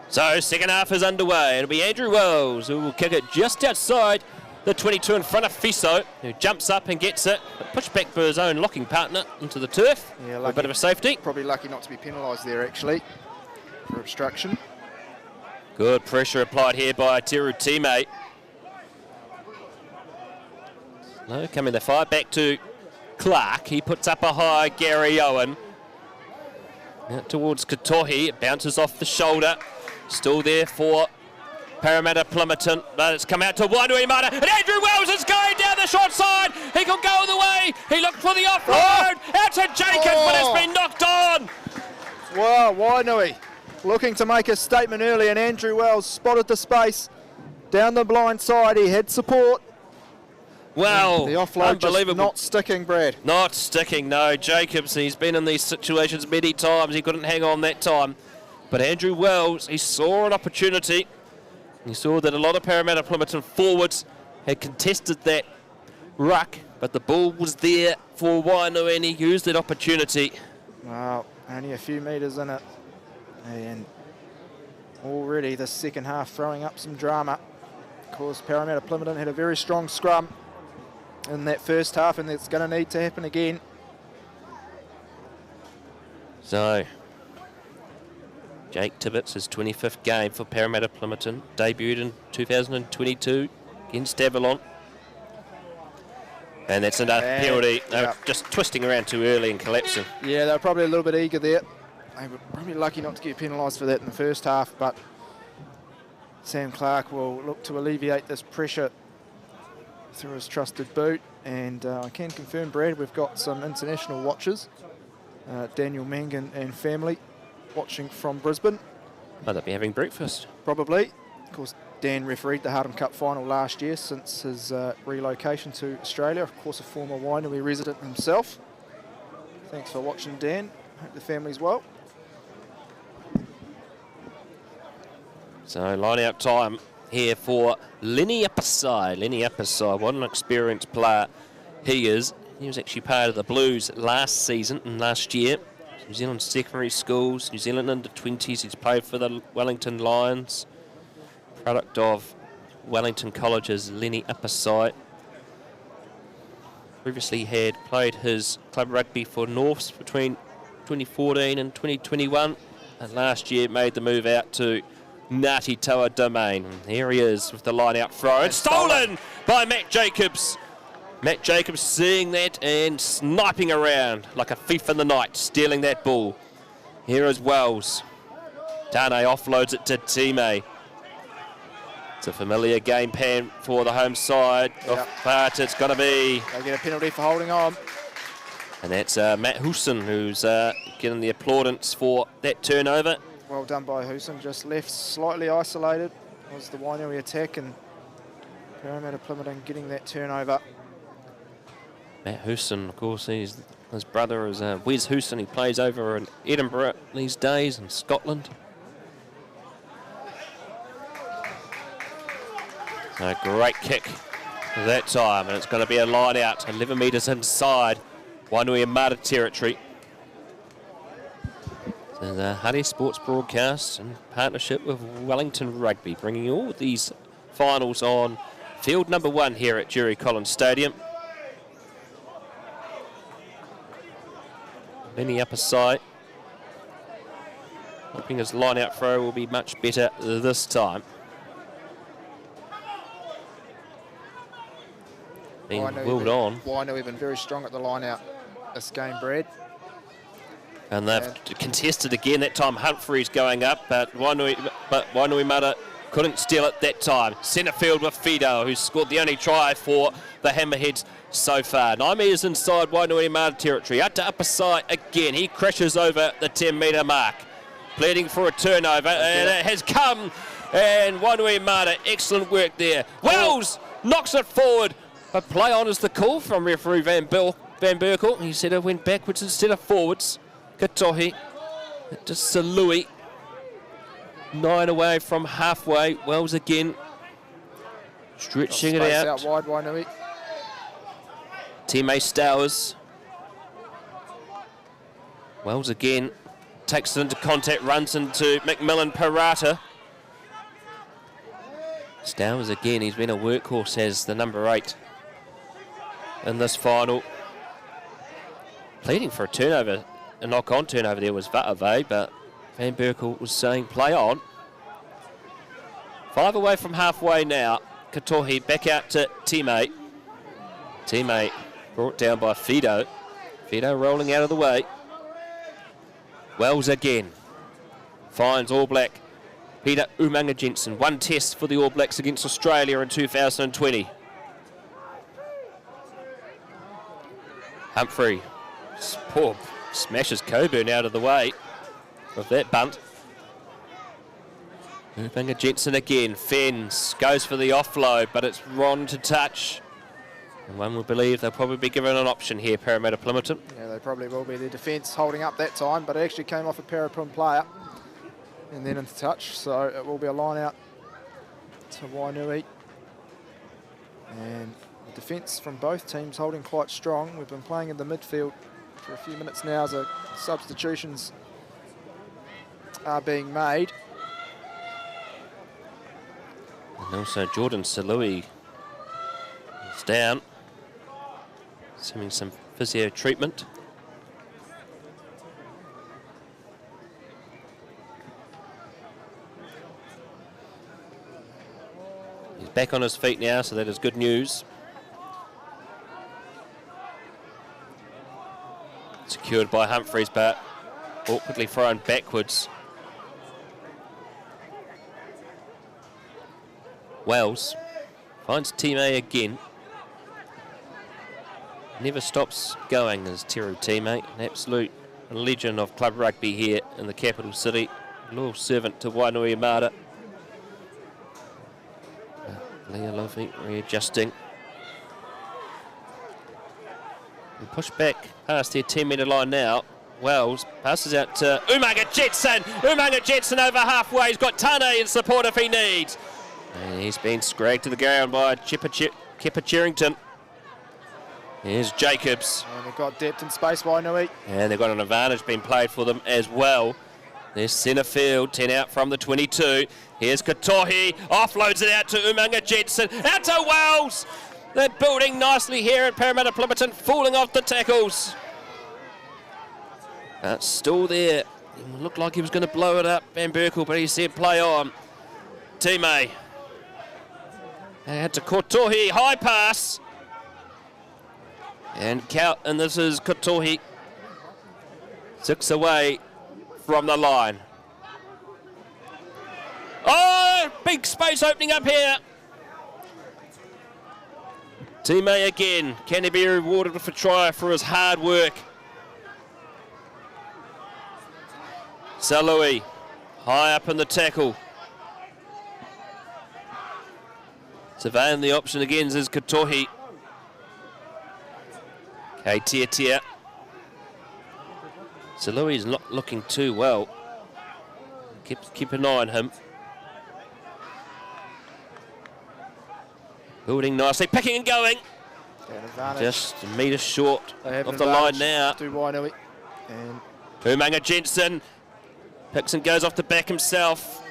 So second half is underway. It'll be Andrew Wells who will kick it just outside the 22 in front of Fiso, who jumps up and gets it, but pushed back by his own locking partner into the turf. Yeah, a bit of a safety. Probably lucky not to be penalised there, actually, for obstruction. Good pressure applied here by Teru teammate. No, coming the fire back to Clark. He puts up a high Gary Owen. Out towards Katohi. It bounces off the shoulder. Still there for Paremata-Plimmerton, but it's come out to Wainuiomata, and Andrew Wells is going down the short side. He could go all the way. He looked for the off-road. Out to Jacobs, but it's been knocked on. Wow, Wainui looking to make a statement early, and Andrew Wells spotted the space down the blind side. He had support. Well, the offload just not sticking, Brad. Not sticking, no. Jacobs, he's been in these situations many times. He couldn't hang on that time. But Andrew Wells, he saw an opportunity. He saw that a lot of Paremata-Plimmerton forwards had contested that ruck, but the ball was there for Wainui, and he used that opportunity. Well, only a few metres in it. And already the second half throwing up some drama. Of course, Paremata-Plimmerton had a very strong scrum in that first half, and it's going to need to happen again. So, Jake Tibbetts, his 25th game for Paremata-Plimmerton, debuted in 2022 against Avalon. And that's another penalty. They were just twisting around too early and collapsing. Yeah, they were probably a little bit eager there. They were probably lucky not to get penalised for that in the first half, but Sam Clark will look to alleviate this pressure through his trusted boot. And I can confirm, Brad, we've got some international watchers, Daniel Mangan and family, watching from Brisbane. Might they be having breakfast? Probably. Of course, Dan refereed the Hardham Cup final last year since his relocation to Australia. Of course, a former Wainui resident himself. Thanks for watching, Dan. Hope the family's well. So line-out time here for Lenny Apasai. Lenny Apasai, what an experienced player he is. He was actually part of the Blues last season and last year. New Zealand secondary schools, New Zealand under-20s. He's played for the Wellington Lions. Product of Wellington College's Lenny Apasai. Previously had played his club rugby for Norths between 2014 and 2021. And last year made the move out to Ngāti Toa Domain. And here he is with the line-out throw. And stolen by Matt Jacobs. Matt Jacobs seeing that and sniping around like a thief in the night, stealing that ball. Here is Wells. Tane offloads it to Time. It's a familiar game plan for the home side, but it's going to be... They get a penalty for holding on. And that's Matt Husson who's getting the applaudance for that turnover. Well done by Husson, just left slightly isolated. Was the Wainui attack, and Paremata-Plimmerton getting that turnover. Matt Husson, of course, his brother is Wes Husson. He plays over in Edinburgh these days in Scotland. A great kick that time, and it's going to be a line out, 11 metres inside Wainuiomata territory. So the Huddy Sports broadcast in partnership with Wellington Rugby, bringing all these finals on field number 1 here at Jerry Collins Stadium. Lenny Apasai, hoping his line-out throw will be much better this time. Being wheeled on. Wainui been very strong at the line-out this game, Brad. And they've contested again. That time Humphrey's going up, but Wainuiomata couldn't steal it that time. Centre field with Fido, who scored the only try for the Hammerheads so far. 9 metres inside Wainuiomata territory. Out to upper side again. He crashes over the 10-metre mark. Pleading for a turnover, and it has come. And Wainuiomata, excellent work there. Wells knocks it forward. But play on is the call from referee Van Berkel. He said it went backwards instead of forwards. Katohi to Salui. 9 away from halfway. Wells again. Stretching it out. Out wide, Wainui. Teammate Stowers. Wells again. Takes it into contact, runs into McMillan Parata. Stowers again, he's been a workhorse as the number 8 in this final. Pleading for a turnover, a knock-on turnover there was Vatave, but Van Berkel was saying play on. 5 away from halfway now. Katohi back out to teammate. Teammate brought down by Fido. Fido rolling out of the way. Wells again. Finds All Black Peter Umanga Jensen. 1 test for the All Blacks against Australia in 2020. Humphrey. Poor smashes Coburn out of the way of that bunt. Umanga Jensen again. Fens goes for the offload, but it's Ron to touch. And one would believe they'll probably be given an option here, Paremata-Plimmerton. Yeah, they probably will be. Their defence holding up that time, but it actually came off a Paraplim player and then into touch, so it will be a line out to Wainui. And the defence from both teams holding quite strong. We've been playing in the midfield for a few minutes now as substitutions are being made. And also Jordan Salui is down. Assuming some physio treatment. He's back on his feet now, so that is good news. Secured by Humphreys, but awkwardly thrown backwards. Wells finds Team A again. Never stops going as Teru teammate, an absolute legend of club rugby here in the capital city. Loyal servant to Wainuiomata. Leah Lovey readjusting. And push back past their 10-metre line now. Wells passes out to Umanga Jetson. Umanga Jetson over halfway. He's got Tane in support if he needs. And he's been scragged to the ground by Kipper Cherrington. Here's Jacobs. And they've got depth and space, Wainui. And they've got an advantage being played for them as well. There's centre field, 10 out from the 22. Here's Katohi, offloads it out to Umanga Jensen, out to Wells. They're building nicely here at Paremata-Plimmerton, falling off the tackles. But still there. It looked like he was going to blow it up, Van Berkel, but he said play on. Team A. Out to Katohi, high pass. And this is Katohi. 6 away from the line. Oh, big space opening up here. Team A again. Can he be rewarded with a try for his hard work? Salui, high up in the tackle. Surveying the option again is Katohi. Tia. Salui's not looking too well. Keep an eye on him. Building nicely, picking and going. Just a metre short of the line now. To Wainui. And Umanga Jensen picks and goes off the back himself.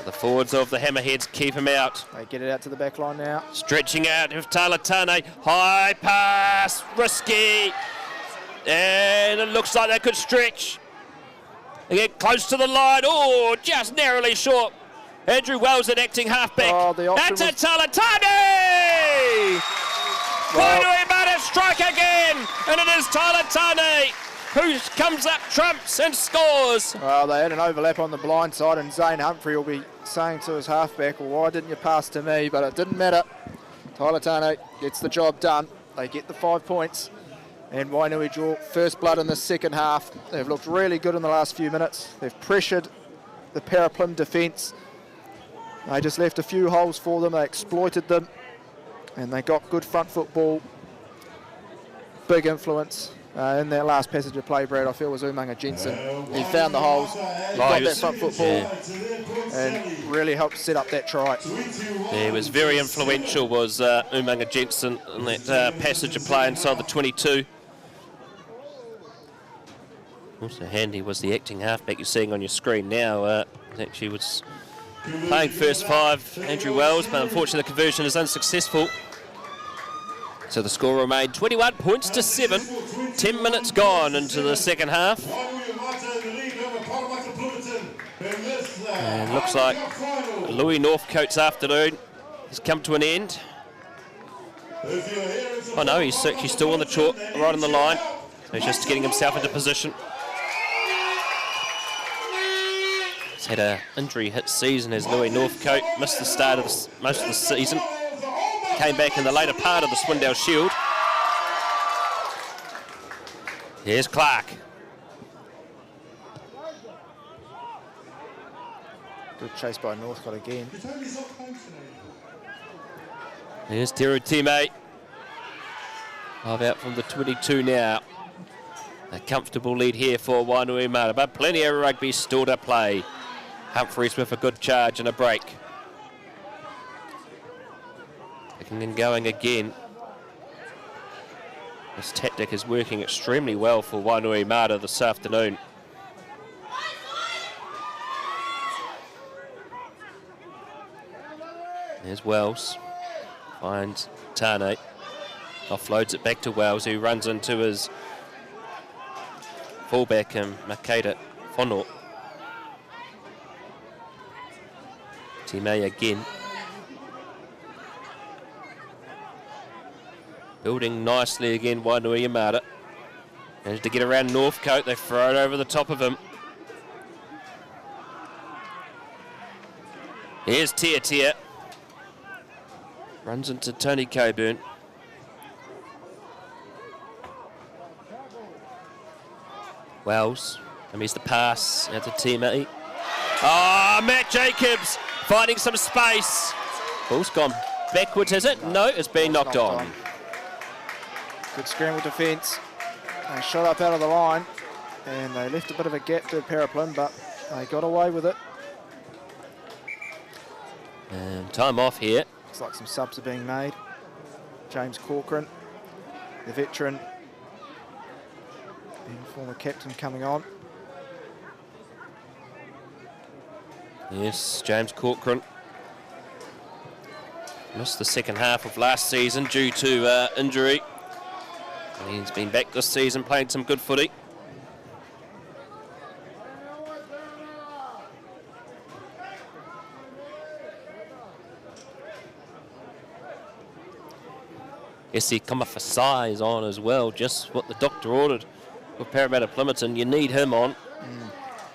The forwards of the Hammerheads keep him out. they get it out to the back line now. Stretching out with Talatane. High pass, risky. And it looks like they could stretch. They get close to the line. Oh, just narrowly short. Andrew Wells at acting halfback. That's a Talatane! Wainuiomata strike again, and it is Talatane Who comes up, trumps and scores? Well, they had an overlap on the blind side, and Zane Humphrey will be saying to his halfback, well, why didn't you pass to me? But it didn't matter. Tyler Tane gets the job done. They get the 5 points. And Wainui draw first blood in the second half. They've looked really good in the last few minutes. They've pressured the Paraplim defence. They just left a few holes for them. They exploited them. And they got good front football. Big influence. In that last passage of play, Brad, I feel was Umanga Jensen. He found the holes, he got that front football, and really helped set up that try. Yeah, he was very influential, was Umanga Jensen, in that passage of play inside the 22. Also handy was the acting halfback you're seeing on your screen now. Actually was playing first 5, Andrew Wells, but unfortunately the conversion is unsuccessful. So the score remained 21 points to 7. 10 minutes gone into the second half. And looks like Louis Northcote's afternoon has come to an end. Oh no, he's actually still on the chalk, right on the line. So he's just getting himself into position. He's had an injury hit season as Louis Northcote missed the start of most of the season. Came back in the later part of the Swindale Shield. Here's Clark. Good chase by Northcote again. Here's Teru Time. 5 out from the 22 now. A comfortable lead here for Wainuiomata, but plenty of rugby still to play. Humphreys with a good charge and a break. And going again. This tactic is working extremely well for Wainuiomata this afternoon. There's Wells. Finds Tane. Offloads it back to Wells, who runs into his fullback, Makeda Fono. Time again. Building nicely again, Wainuiomata. Managed to get around Northcote, they throw it over the top of him. Here's Tia. Runs into Tony Coburn. Wells, and here's the pass out to Timmy. Ah, Matt Jacobs finding some space. Ball's gone backwards, has it? No, it's been knocked on. Good scramble defence. They shot up out of the line and they left a bit of a gap to Paraplim, but they got away with it. And time off here. Looks like some subs are being made. James Corcoran, the veteran and former captain, coming on. Yes, James Corcoran. Missed the second half of last season due to injury. And he's been back this season playing some good footy. Essie Kamafasai is on as well, just what the doctor ordered for Paremata-Plimmerton. You need him on.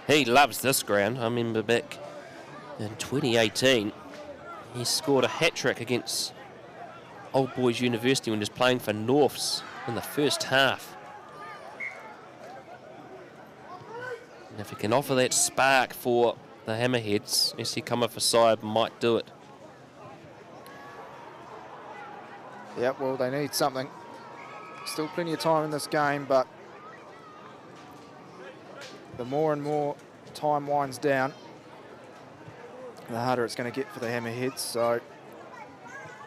He loves this ground. I remember back in 2018, he scored a hat-trick against Old Boys University when he was playing for Norths in the first half. And if he can offer that spark for the Hammerheads, Essie Kamafasai might do it. Yeah, well, they need something. Still plenty of time in this game, but the more and more time winds down, the harder it's going to get for the Hammerheads, so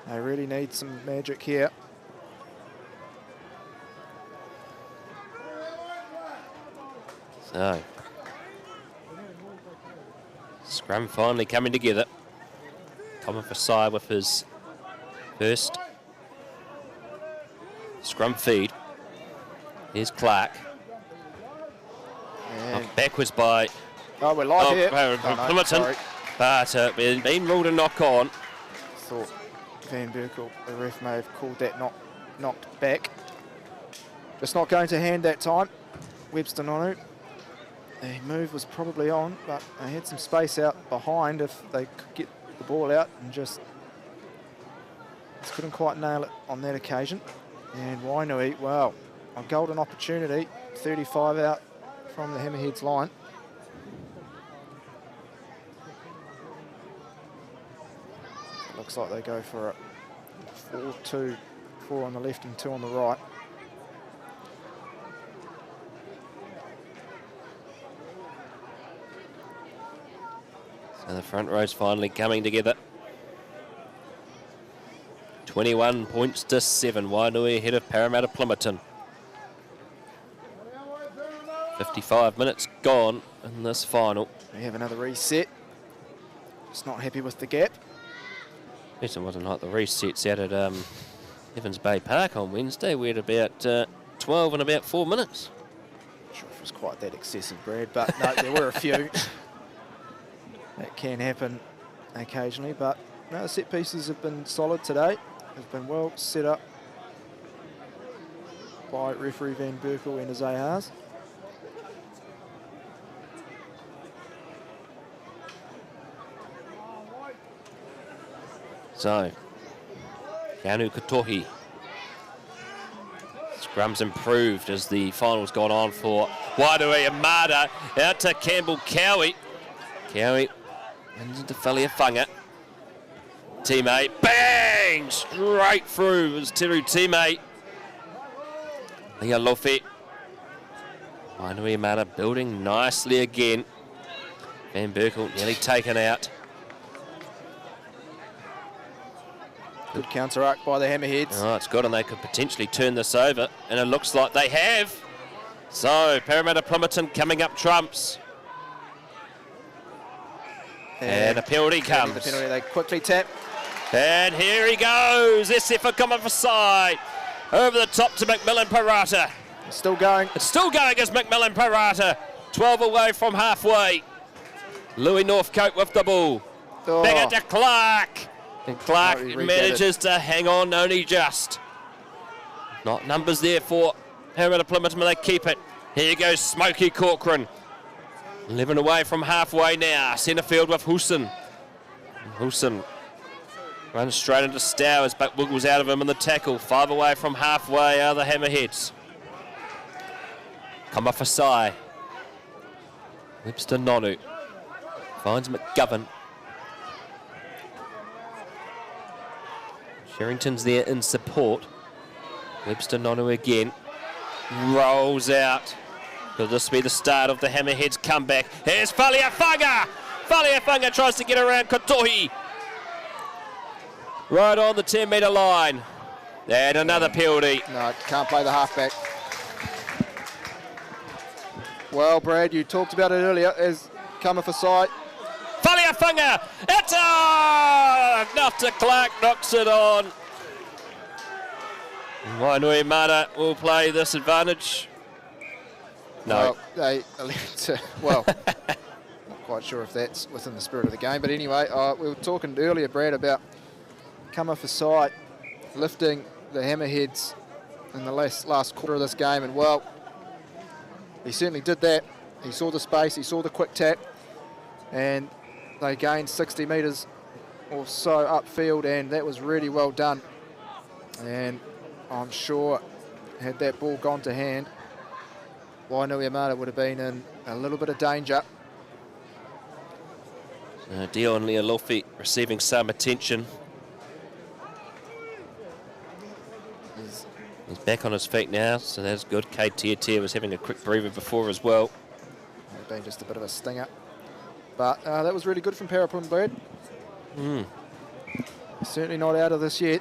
they really need some magic here. So, scrum finally coming together. Kamafasai with his first scrum feed. Here's Clark. Knocked backwards by... Oh, we're live here. Plimmerton. But been ruled a knock on. Thought Van Berkel, the ref, may have called that knocked back. Just not going to hand that time. Webster Nonu. The move was probably on, but they had some space out behind if they could get the ball out, and just couldn't quite nail it on that occasion. And Wainui, well, a golden opportunity, 35 out from the Hammerheads line. It looks like they go for a 4-2, 4 on the left and 2 on the right. So the front row's finally coming together. 21 points to 7. Wainui ahead of Paremata-Plimmerton. 55 minutes gone in this final. We have another reset. Just not happy with the gap. Yes, it wasn't like the resets out at Evans Bay Park on Wednesday. We had about 12 in about 4 minutes. Not sure if it was quite that excessive, Brad, but no, there were a few. That can happen occasionally, but no, the set pieces have been solid today. Have been well set up by referee Van Berkel and his ARs. So, Keanu Katohi. Scrum's improved as the finals gone on for Wainuiomata. Out to Campbell Cowie. Cowie ends into Whaliafunga. Teammate, bang! Straight through was Teru teammate. Lia Lofi. Wainuiomata building nicely again. Van Berkel nearly taken out. Good counter-arc by the Hammerheads. Oh, it's good, and they could potentially turn this over, and it looks like they have. So, Paremata-Plimmerton coming up trumps. And a penalty comes. The penalty, they quickly tap. And here he goes. SF coming for side. Over the top to Macmillan Parata. It's still going. It's still going as Macmillan Parata. 12 away from halfway. Louis Northcote with the ball. Oh. Back out to Clark. And Clark No, he manages to hang on only just. Not numbers there for Paremata-Plimmerton, but they keep it. Here goes Smokey Corcoran. 11 away from halfway now. Centre field with Husson. Husson runs straight into Stowers, but wiggles out of him in the tackle. 5 away from halfway are the Hammerheads. Come off a Sai. Webster Nonu. Finds McGovern. Sherrington's there in support. Webster Nonu again. Rolls out. Will this be the start of the Hammerheads comeback? Here's Whaliafunga! Whaliafunga tries to get around Katohi. Right on the 10-metre line. And another penalty. No, can't play the halfback. Well, Brad, you talked about it earlier as coming for sight. Whaliafunga! It's on! Nufta Clark knocks it on. Wainuiomata will play this advantage. No. Well, they elect to, well, not quite sure if that's within the spirit of the game, but anyway, we were talking earlier, Brad, about coming for sight, lifting the Hammerheads in the last quarter of this game, and well, he certainly did that. He saw the space, he saw the quick tap, and they gained 60 metres or so upfield, and that was really well done. And I'm sure had that ball gone to hand, Wainuiomata would have been in a little bit of danger. Dion Lealofi receiving some attention. He's back on his feet now, so that's good. Kate Tiatia was having a quick breather before as well. It had been just a bit of a stinger. But that was really good from Paraparaumu, Brad. Certainly not out of this yet.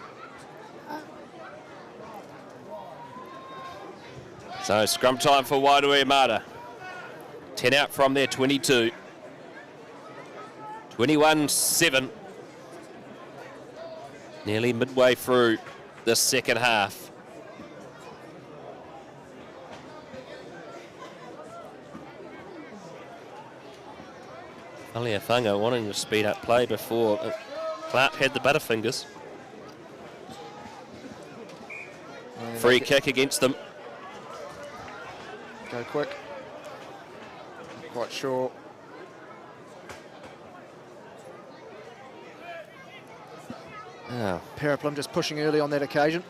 So scrum time for Wainuiomata. 10 out from their 22. 21-7. Nearly midway through the second half. Whaliafunga wanting to speed up play before Clark had the butterfingers. And Free kick against them. Go quick. quite sure. Oh, Paraparaumu just pushing early on that occasion.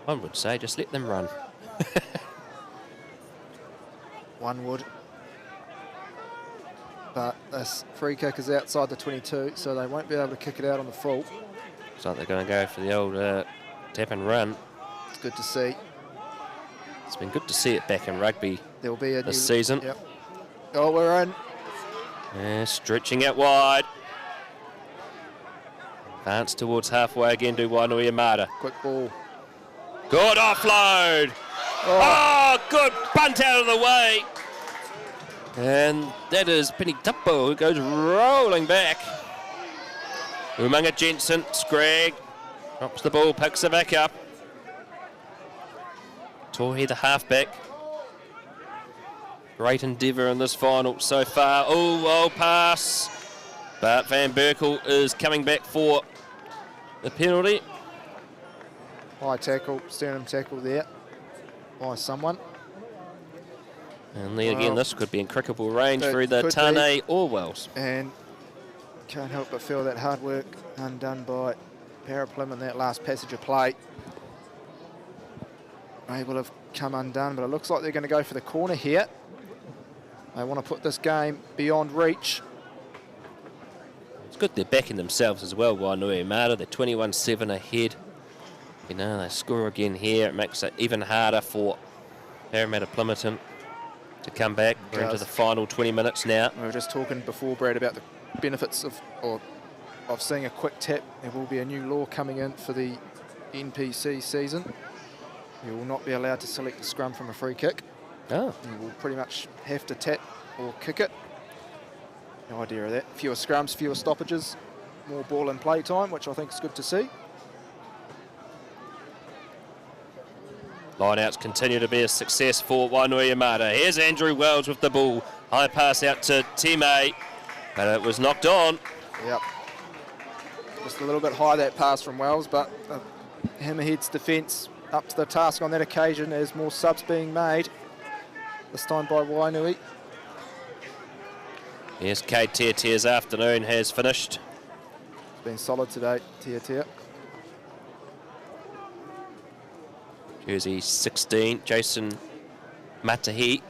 I would say just let them run. One would. But this free kick is outside the 22, so they won't be able to kick it out on the full. Looks like they're going to go for the old tap and run. It's good to see. It's been good to see it back in rugby There'll be a this season. Yep. Oh, we're in. Yeah, stretching out wide. Advance towards halfway again to Wainuiomata. Quick ball. Good offload. Oh, good punt out of the way. And that is Penny Tuppo who goes rolling back. Umunga Jensen, Scragg, drops the ball, picks it back up. Tohi the halfback. Great endeavour in this final so far. Oh, well pass. But Van Berkel is coming back for the penalty. High tackle, sternum tackle there by someone. And then again, this could be in crickable range for either could Tane or Wells. And can't help but feel that hard work undone by Paraparaumu in that last passage of play. Able to have come undone, but it looks like they're going to go for the corner here. They want to put this game beyond reach. It's good they're backing themselves as well, Wainuiomata. They're 21-7 ahead. You know, they score again here. It makes it even harder for Paremata-Plimmerton to come back. We're into the final 20 minutes now. We were just talking before, Brad, about the benefits of seeing a quick tap. There will be a new law coming in for the NPC season. You will not be allowed to select a scrum from a free kick. Oh. You will pretty much have to tap or kick it. No idea of that. Fewer scrums, fewer stoppages, more ball and play time, which I think is good to see. Line-outs continue to be a success for Wainuiomata. Here's Andrew Wells with the ball. High pass out to Time, but it was knocked on. Yep. Just a little bit high, that pass from Wells, but Hammerhead's defence up to the task on that occasion as more subs being made, this time by Wainui. Yes, Kate Tia's afternoon has finished. It's been solid today, Tia. Jersey 16, Jason Matahi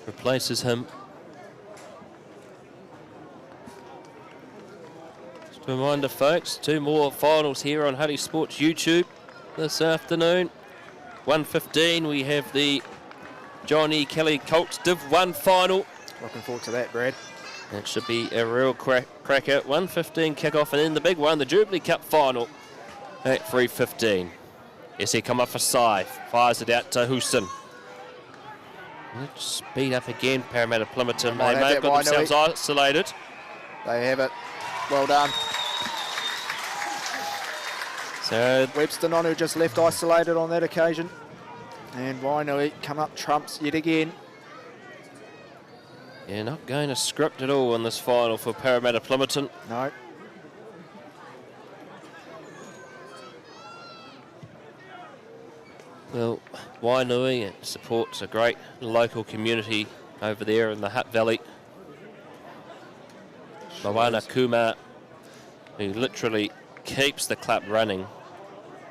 replaces him. Just a reminder, folks, 2 more finals here on Huddy Sports YouTube this afternoon. 1:15, we have the Johnny Kelly Colts Div 1 final. Looking forward to that, Brad. That should be a real cracker. 1:15 kickoff, and then the big one, the Jubilee Cup final at 3:15. SE come up for Sai, fires it out to Houston. Let's speed up again, Paremata-Plimmerton. They may have got themselves isolated. They have it. Well done. So Webster Nonu just left isolated on that occasion. And Wainui come up trumps yet again. yeah, not going to script at all in this final for Paremata-Plimmerton. No. Well, Wainui supports a great local community over there in the Hutt Valley. Moana Kuma, who literally keeps the club running.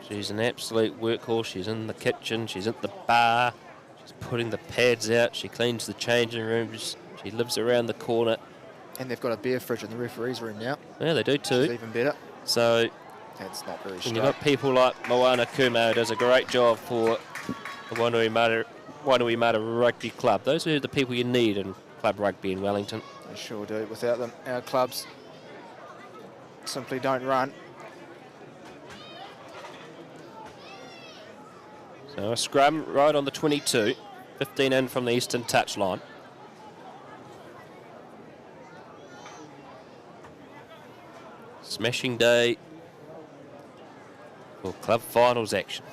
She's an absolute workhorse. She's in the kitchen, she's at the bar, she's putting the pads out, she cleans the changing rooms, she lives around the corner. And they've got a beer fridge in the referee's room now. Yeah, they do too. It's even better. So That's not very when straight. you've got people like Moana Kuma, who does a great job for the Wainuiomata Rugby Club. Those are the people you need in club rugby in Wellington. They sure do. Without them, our clubs simply don't run. So a scrum right on the 22, 15 in from the eastern touchline. Smashing day for club finals action.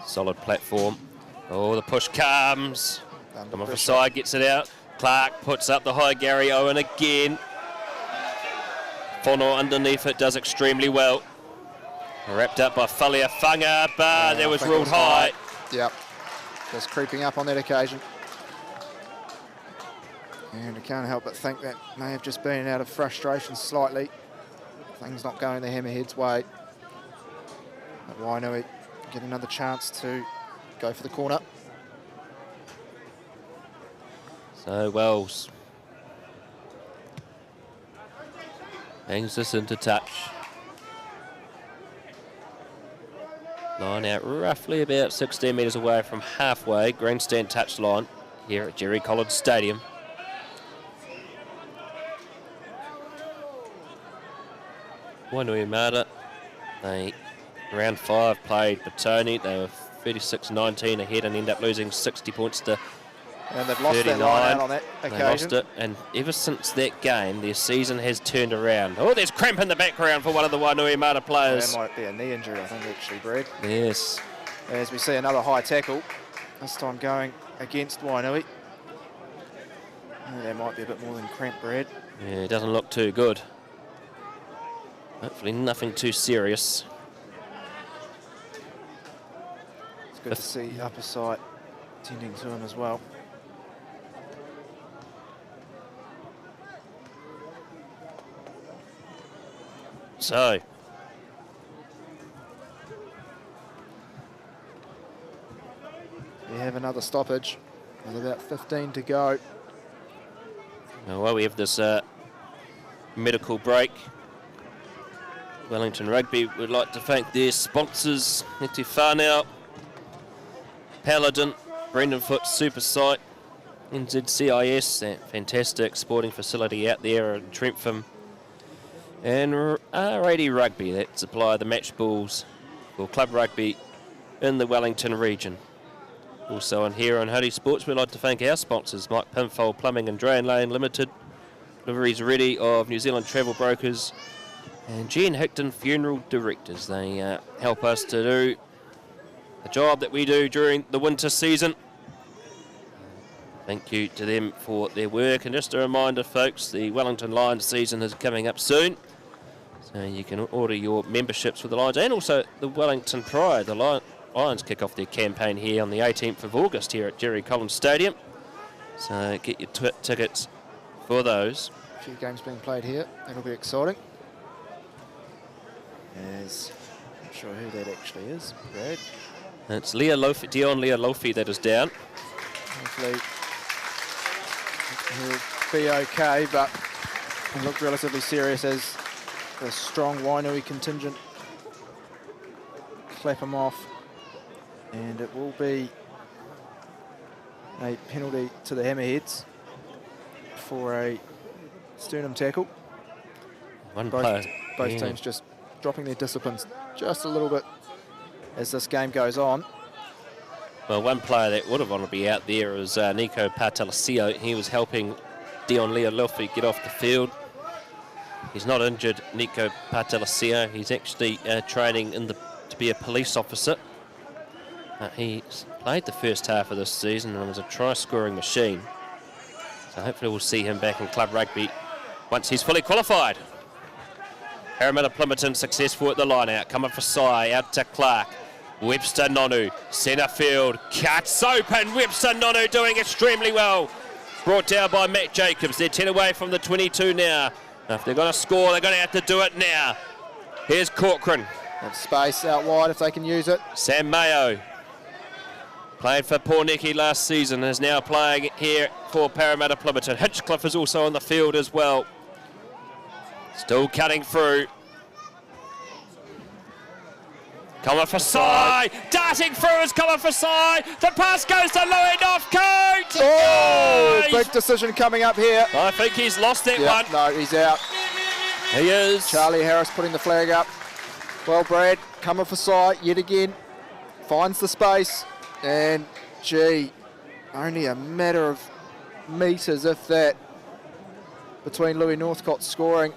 Solid platform. Oh, the push comes. Come off the side, gets it out. Clark puts up the high. Gary Owen again. Whanau underneath it does extremely well. Wrapped up by Falia Whanga, but that was ruled high. Yep, just creeping up on that occasion. And I can't help but think that may have just been out of frustration slightly. Things not going the Hammerheads' way. But Wainui get another chance to go for the corner. So Wells bangs this into touch. Line out roughly about 16 metres away from halfway, grandstand touch line here at Jerry Collins Stadium. Wainuiomata, they round 5 played Petone. They were 36-19 ahead and end up losing 60 points to And they've lost 39. that line out on that occasion. They lost it, and ever since that game, their season has turned around. Oh, there's cramp in the background for one of the Wainuiomata players. That might be a knee injury, I think, actually, Brad. Yes. As we see another high tackle, this time going against Wainui. There might be a bit more than cramp, Brad. Yeah, it doesn't look too good. Hopefully nothing too serious. It's good to see upper side tending to him as well. So, we have another stoppage with about 15 to go. well, we have this medical break. Wellington Rugby would like to thank their sponsors, Ngāti Whānau, Paladin, Brendan Foot Supersite, NZCIS, that fantastic sporting facility out there in Trentham, and R80 Rugby that supply the match balls for club rugby in the Wellington region. Also on here on Huddy Sports, we'd like to thank our sponsors, Mike Pinfold Plumbing and Drain Lane Limited, Deliveries Ready of New Zealand Travel Brokers, and Jen Hickton Funeral Directors. They help us to do the job that we do during the winter season. Thank you to them for their work. And just a reminder, folks, the Wellington Lions season is coming up soon. So you can order your memberships with the Lions and also the Wellington Pride. The Lions kick off their campaign here on the 18th of August here at Jerry Collins Stadium. So get your tickets for those. A few games being played here. That'll be exciting. As not sure who that actually is, Brad. It's Dion Lealofi that is down. Hopefully he'll be okay, but he looked relatively serious as the strong Wainui contingent clap him off. And it will be a penalty to the Hammerheads for a sternum tackle. Both teams just dropping their disciplines just a little bit as this game goes on. Well, one player that would have wanted to be out there is Nico Patalasio. He was helping Dion Lealofi get off the field. He's not injured, Nico Patalasio. He's actually training to be a police officer. He played the first half of this season and was a try-scoring machine. So hopefully we'll see him back in club rugby once he's fully qualified. Paremata-Plimmerton successful at the line-out. Coming for Sai, out to Clark. Webster Nonu, centre field, cuts open. Webster Nonu doing extremely well. Brought down by Matt Jacobs. They're 10 away from the 22 now. If they're going to score, they're going to have to do it now. Here's Corcoran. And space out wide if they can use it. Sam Mayo. Played for Pornicki last season, is now playing here for Paremata-Plimmerton. Hinchcliffe is also on the field as well. Still cutting through. Coming for Sai. Darting through is coming for Sai. The pass goes to Louis Northcote. Oh, big decision coming up here. I think he's lost that one. No, he's out. He is. Charlie Harris putting the flag up. Well, Brad, coming for Sai yet again. Finds the space. And, gee, only a matter of metres, if that, between Louis Northcote scoring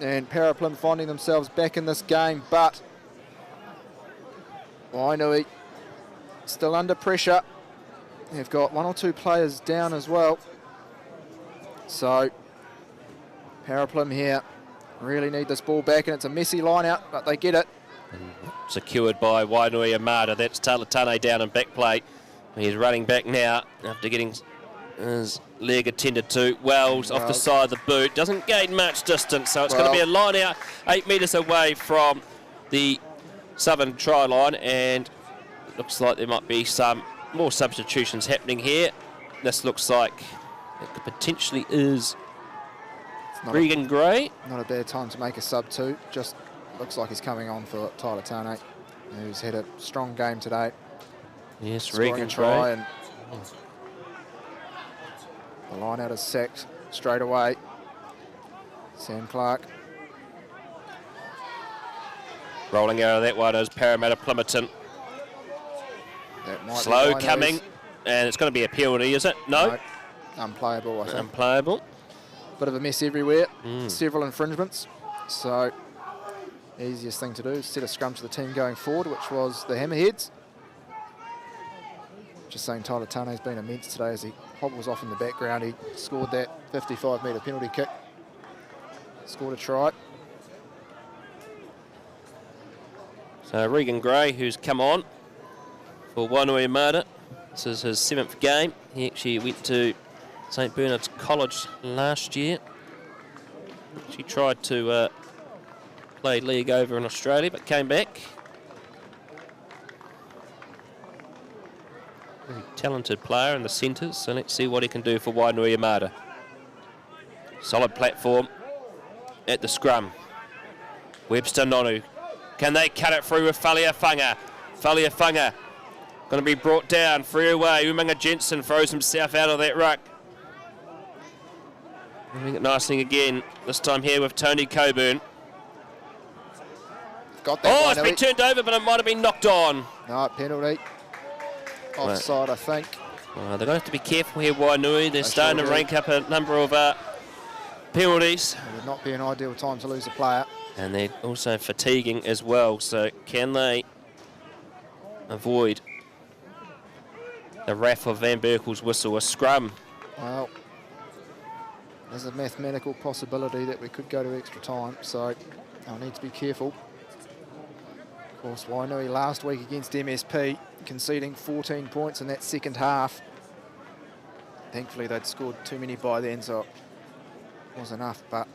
and Paraplim finding themselves back in this game. But Wainui still under pressure. They've got 1 or 2 players down as well. So Paraparaumu here really need this ball back, and it's a messy line out, but they get it. And secured by Wainuiomata. That's Talatane down in back play. He's running back now after getting his leg attended to. Wells off the side of the boot. Doesn't gain much distance, so it's going to be a line out 8 metres away from the southern try line, and it looks like there might be some more substitutions happening here. This looks like it potentially is Regan Gray. Not a bad time to make a sub too. Just looks like he's coming on for Talatane, who's had a strong game today. Yes, Regan try, Gray. and the line out is sacked straight away. Sam Clark. Rolling out of that one is Paremata-Plimmerton. That might Slow be coming, and it's going to be a penalty, is it? No. Unplayable, I think. Unplayable. Bit of a mess everywhere. Several infringements. So easiest thing to do is set a scrum to the team going forward, which was the Hammerheads. Just saying Tailatane's been immense today as he hobbles off in the background. He scored that 55-metre penalty kick. Scored a try. So Regan Gray, who's come on for Wainuiomata. This is his 7th game. He actually went to St Bernard's College last year. She tried to play league over in Australia, but came back. Very talented player in the centres, so let's see what he can do for Wainuiomata. Solid platform at the scrum. Webster Nonu. Can they cut it through with Faliafunga? Faliafunga going to be brought down, free away. Umunga Jensen throws himself out of that ruck. Doing it nicely again, this time here with Tony Coburn. Got that. It's been turned over, but it might have been knocked on. No, penalty. Offside, I think. They're going to have to be careful here, Wainui. They're starting to rank up a number of penalties. It would not be an ideal time to lose a player. And they're also fatiguing as well, so can they avoid the wrath of Van Berkel's whistle? A scrum. Well, there's a mathematical possibility that we could go to extra time, so I'll need to be careful. Of course, Wainui last week against MSP, conceding 14 points in that second half. Thankfully, they'd scored too many by then, so it was enough, but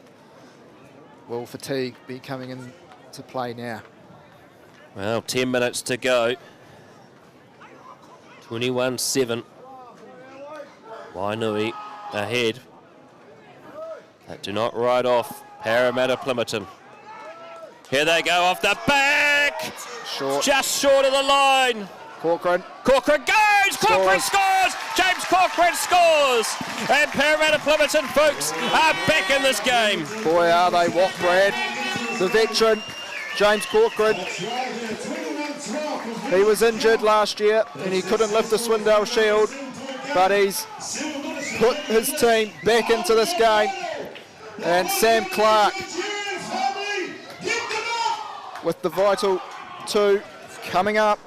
will fatigue be coming into play now? Well, 10 minutes to go. 21-7. Wainui ahead. That do not ride off Paremata-Plimmerton. Here they go off the back. Short. Just short of the line. Corcoran. Corcoran goes! Corcoran scores! James Corcoran scores! And Paremata-Plimmerton, folks, are back in this game. Boy, are they what, Brad? The veteran, James Corcoran. He was injured last year and he couldn't lift the Swindale Shield, but he's put his team back into this game. And Sam Clark with the vital 2 coming up.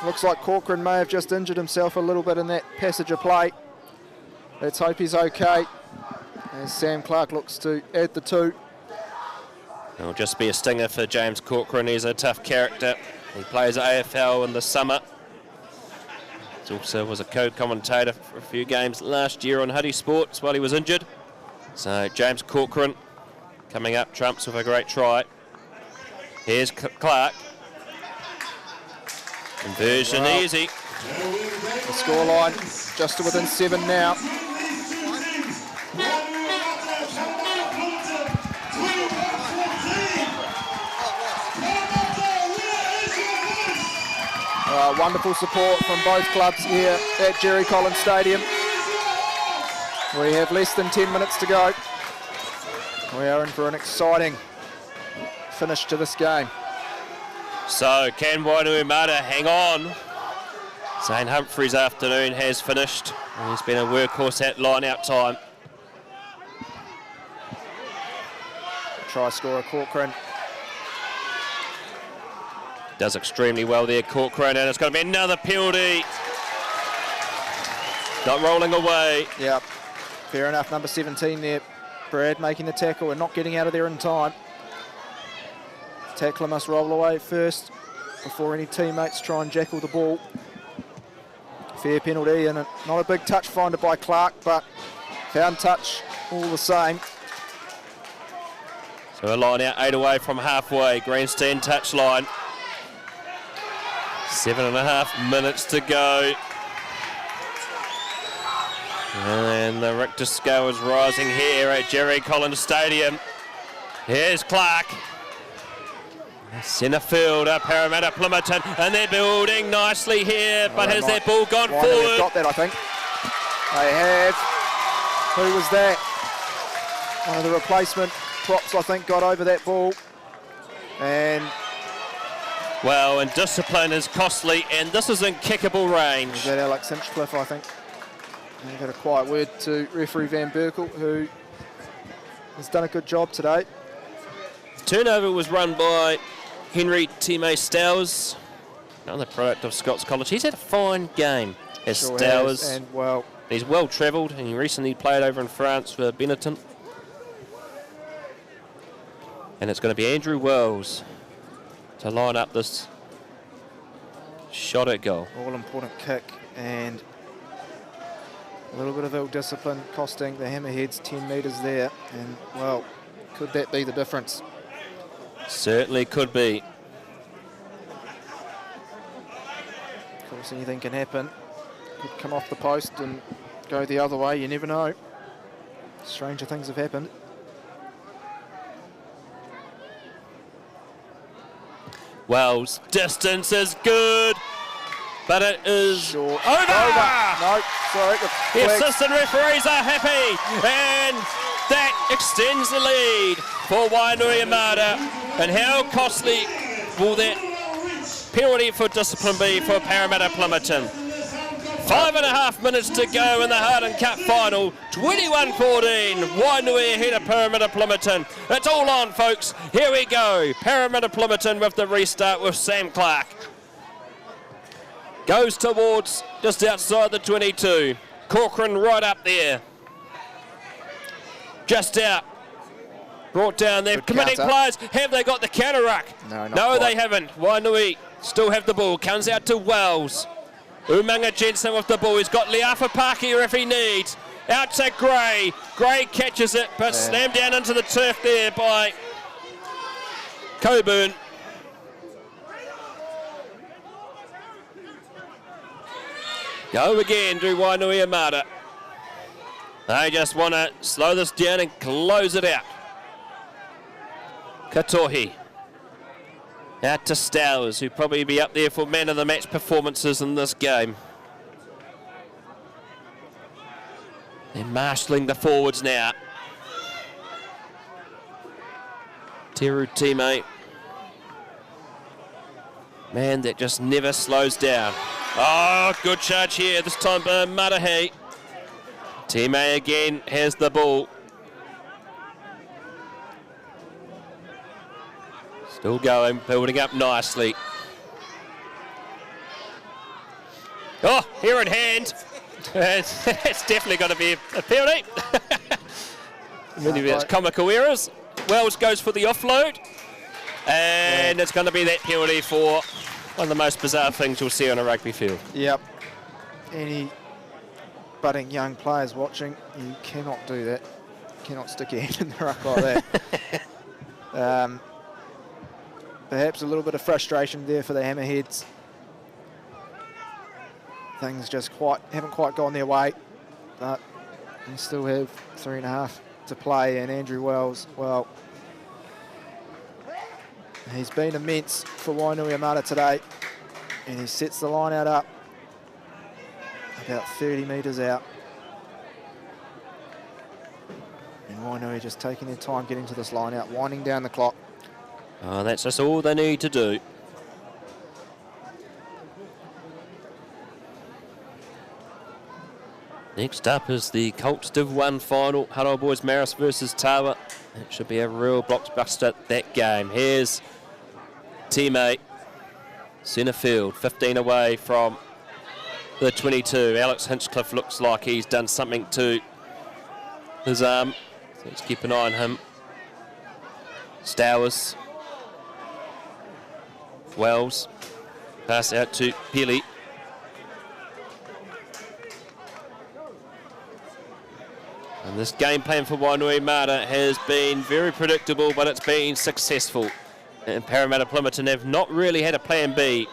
Looks like Corcoran may have just injured himself a little bit in that passage of play. Let's hope he's okay. As Sam Clark looks to add the 2. It'll just be a stinger for James Corcoran. He's a tough character. He plays AFL in the summer. He also was a co-commentator for a few games last year on Huddy Sports while he was injured. So James Corcoran coming up, trumps with a great try. Here's Clark. Conversion easy. The scoreline just to within 7 now. Wonderful support from both clubs here at Jerry Collins Stadium. We have less than 10 minutes to go. We are in for an exciting finish to this game. So can Wainuiomata hang on? St Humphrey's afternoon has finished. He's been a workhorse at line-out time. Try scorer Corcoran. Does extremely well there, Corcoran, and it's going to be another penalty. Not rolling away. Yeah, fair enough. Number 17 there, Brad, making the tackle and not getting out of there in time. Tackler must roll away first before any teammates try and jackal the ball. Fair penalty and not a big touch finder by Clark, but found touch all the same. So a line out 8 away from halfway. Grandstand touch line. 7.5 minutes to go. And the Richter scale is rising here at Jerry Collins Stadium. Here's Clark. Centre fielder, Paremata-Plimmerton, and they're building nicely here, but has their ball gone forward? They've got that, I think. They have. Who was that? One of the replacement props, I think, got over that ball. And well, and discipline is costly, and this is in kickable range. Is that Alex Hinchcliffe, I think? And we've got a quiet word to referee Van Berkel, who has done a good job today. Turnover was run by Henry Time Stowers, another product of Scots College. He's had a fine game as Sure Stowers. has, and well, he's well travelled, and he recently played over in France for Benetton. And it's going to be Andrew Wells to line up this shot at goal. all-important kick, and a little bit of ill discipline costing the Hammerheads 10 metres there. And well, could that be the difference? Certainly could be. Of course, anything can happen. Could come off the post and go the other way. You never know. Stranger things have happened. Wells' distance is good, but it is Short. over. No, sorry. The assistant referees are happy, and that extends the lead for Wainuiomata. And how costly will that penalty for discipline be for Paremata-Plimmerton? 5.5 minutes to go in the Hardham Cup final. 21-14. Wainui ahead of Paremata-Plimmerton. It's all on, folks. Here we go. Paremata-Plimmerton with the restart with Sam Clark. Goes towards just outside the 22. Corcoran right up there. Just out. Brought down there. Committing players. Have they got the counter ruck? No, they haven't. Wainui still have the ball. Comes out to Wells. Umanga Jensen with the ball. He's got Leafapaki if he needs. Out to Gray. Gray catches it, but slammed down into the turf there by Coburn. Go again to Wainuiomata. They just want to slow this down and close it out. Katohi. Out to Stowers, who'll probably be up there for man of the match performances in this game. They're marshalling the forwards now. Teru teammate. Man, that just never slows down. Oh, good charge here, this time by Matahi. Teammate again has the ball. Still going, building up nicely. Oh, here in hand. It's definitely got to be a penalty. Maybe it's comical errors. Wells goes for the offload. And it's going to be that penalty for one of the most bizarre things you'll see on a rugby field. Yep. Any budding young players watching, you cannot do that. You cannot stick your hand in the ruck like that. Perhaps a little bit of frustration there for the Hammerheads. Things just haven't quite gone their way, but they still have 3.5 to play. And Andrew Wells, well, he's been immense for Wainuiomata today, and he sets the line out up about 30 metres out. And Wainui just taking their time getting to this line out, winding down the clock. Oh, that's just all they need to do. Next up is the Colts Div 1 final. Huddle Boys Maris versus Tawa. It should be a real blockbuster, that game. Here's teammate, centre field, 15 away from the 22. Alex Hinchcliffe looks like he's done something to his arm. So let's keep an eye on him. Stowers. Wells. Pass out to Peely. And this game plan for Wainuiomata has been very predictable, but it's been successful. And Paremata-Plimmerton have not really had a plan B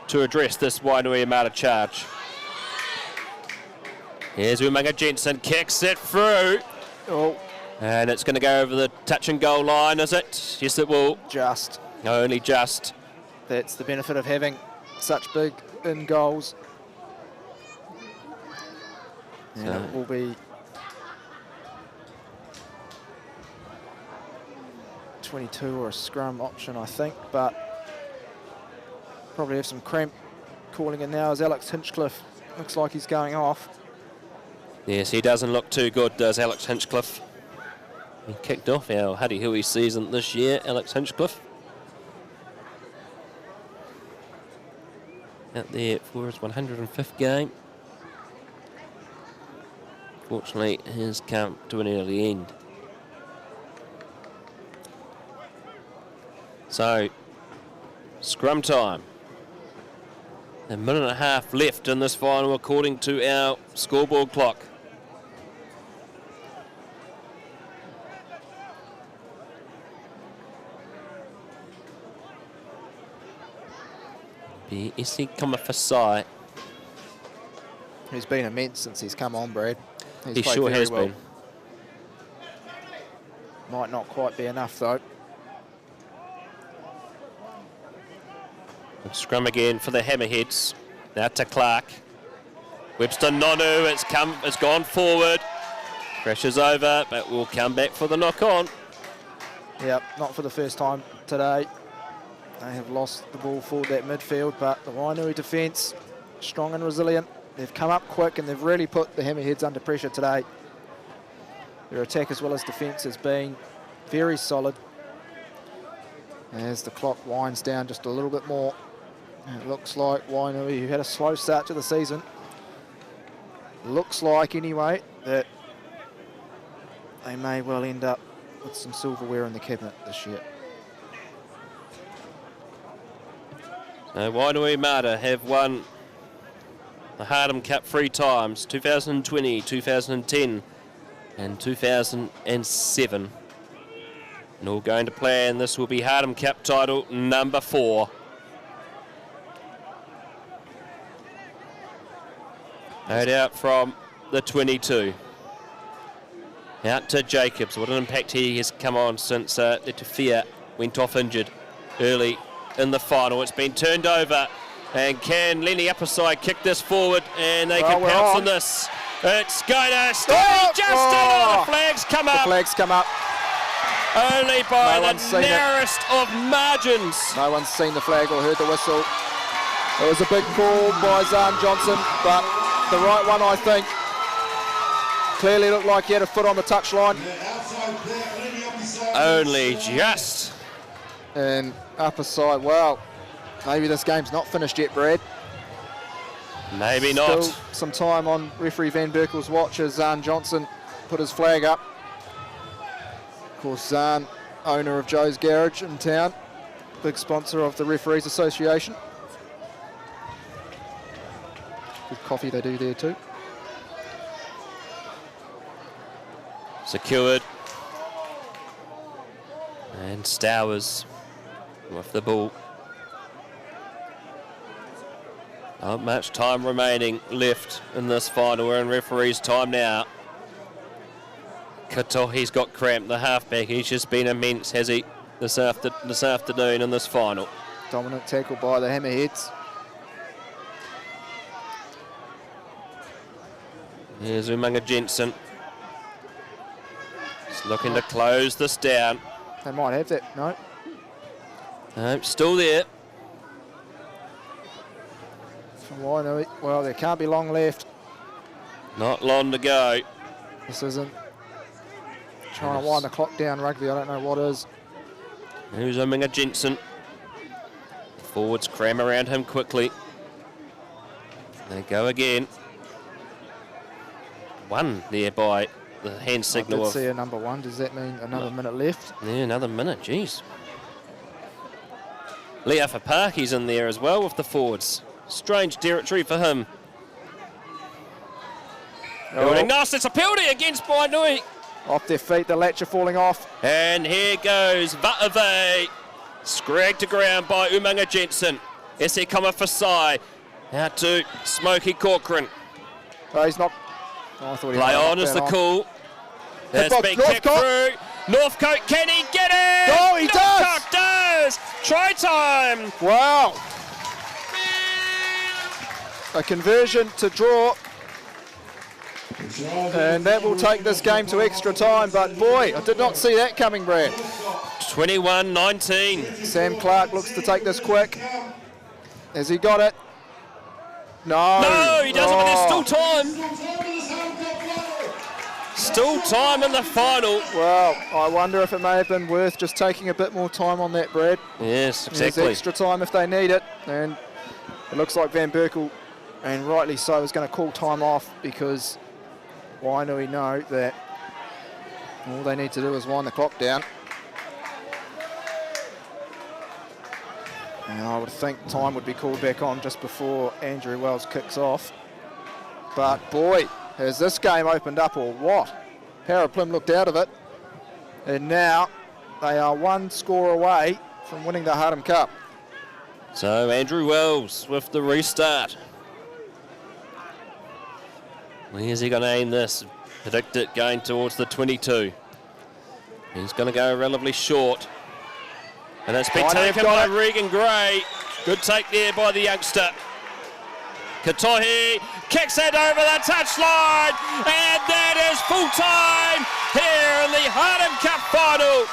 to address this Wainuiomata charge. Here's Umaga Jensen, kicks it through. Oh. And it's going to go over the touch and goal line, is it? Yes, it will. Just. Only just. That's the benefit of having such big in goals. And it will be 22 or a scrum option, I think, but probably have some cramp calling in now as Alex Hinchcliffe looks like he's going off. Yes, he doesn't look too good, does Alex Hinchcliffe. He kicked off our Huddy Hui season this year, Alex Hinchcliffe. Out there for his 105th game. Fortunately, has come to an early end. So, scrum time. A minute and a half left in this final according to our scoreboard clock. BSC Kamafasai. He's been immense since he's come on, Brad. He sure has been. Might not quite be enough, though. And scrum again for the Hammerheads. Now to Clark. Webster Nonu, it's gone forward. Crashes over, but will come back for the knock-on. Yep, not for the first time today. They have lost the ball forward that midfield, but the Wainui defence, strong and resilient. They've come up quick and they've really put the Hammerheads under pressure today. Their attack as well as defence has been very solid. As the clock winds down just a little bit more, it looks like Wainui, who had a slow start to the season, looks like anyway that they may well end up with some silverware in the cabinet this year. Wainuiomata have won the Hardham Cup 3 times, 2020, 2010 and 2007. And all going to plan, this will be Hardham Cup title number 4. Out out from the 22. Out to Jacobs. What an impact he has come on since Letufia went off injured early in the final. It's been turned over. And can Lenny Upperside kick this forward? And they can pounce on this. It's going to stay just in. Oh, the flags come up. The flags come up. Only by the narrowest of margins. No one's seen the flag or heard the whistle. It was a big call by Zahn Johnson, but the right one, I think. Clearly looked like he had a foot on the touchline. Only just. And upper side, well, maybe this game's not finished yet, Brad. Maybe Still not. Some time on referee Van Berkel's watch as Zahn Johnson put his flag up. Of course, Zahn, owner of Joe's Garage in town, big sponsor of the Referees Association. Good coffee they do there too. Secured. And Stowers with the ball. Not much time remaining left in this final. We're in referee's time now. Katohi's got cramp, the halfback. He's just been immense, has he, this afternoon in this final. Dominant tackle by the Hammerheads. Here's Umaga Jensen. Just looking to close this down. They might have that, no? No, still there. From Wainui, well, there can't be long left. Not long to go. This isn't trying to wind the clock down rugby, I don't know what is. Here's Umaga Jensen. Forwards cram around him quickly. They go again. One there by the hand signal. I did of see a number 1. Does that mean another minute left? Yeah, another minute, jeez. Leo Fapaki's in there as well with the forwards. Strange territory for him. Building nice, it's a penalty against Wainui. Off their feet, the latch are falling off. And here goes Va'ave. Scragged to ground by Umanga Jensen. Ese Kamafasai. Out to Smokey Corcoran. Oh, he's not. Oh, I thought he Play might on knock is that the on. call. That's Headbutt, been kicked Northcote. through. Northcote, can he get it? Oh, he Northcote does! Try time! Wow. A conversion to draw. And that will take this game to extra time. But boy, I did not see that coming, Brad. 21-19. Sam Clark looks to take this quick. Has he got it? No. No, he doesn't, but there's Oh. still time. Still time in the final. Well, I wonder if it may have been worth just taking a bit more time on that, Brad. Yes, There's exactly. extra time if they need it. And it looks like Van Berkel, and rightly so, is going to call time off because Wainui know that all they need to do is wind the clock down. And I would think time would be called back on just before Andrew Wells kicks off. But boy, has this game opened up or what? Paraplim looked out of it. And now they are one score away from winning the Hardham Cup. So Andrew Wells with the restart. Where's he going to aim this? Predict it going towards the 22. He's going to go relatively short. And it's been Wainui taken by Regan Gray. Good take there by the youngster. Katohi kicks it over the touchline, and that is full time here in the Hardham Cup final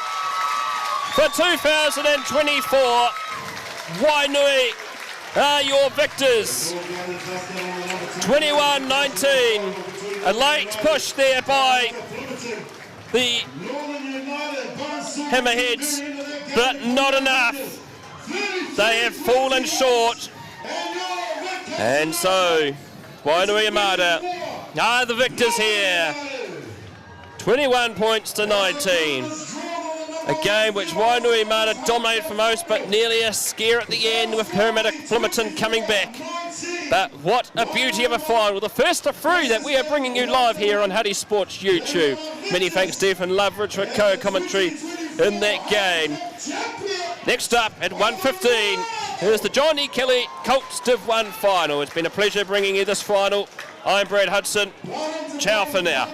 for 2024. Wainui are your victors. 21-19. A late push there by the Hammerheads, but not enough. They have fallen short. And so, Wainuiomata are the victors here. 21 points to 19. A game which Wainuiomata dominated for most, but nearly a scare at the end with Paremata-Plimmerton coming back. But what a beauty of a final. The first of three that we are bringing you live here on Huddy Sports YouTube. Many thanks, Stephen Loveridge, for co-commentary in that game. Next up at 1:15, here's the Johnny Kelly Colts Div 1 final. It's been a pleasure bringing you this final. I'm Brad Hudson. Ciao for now.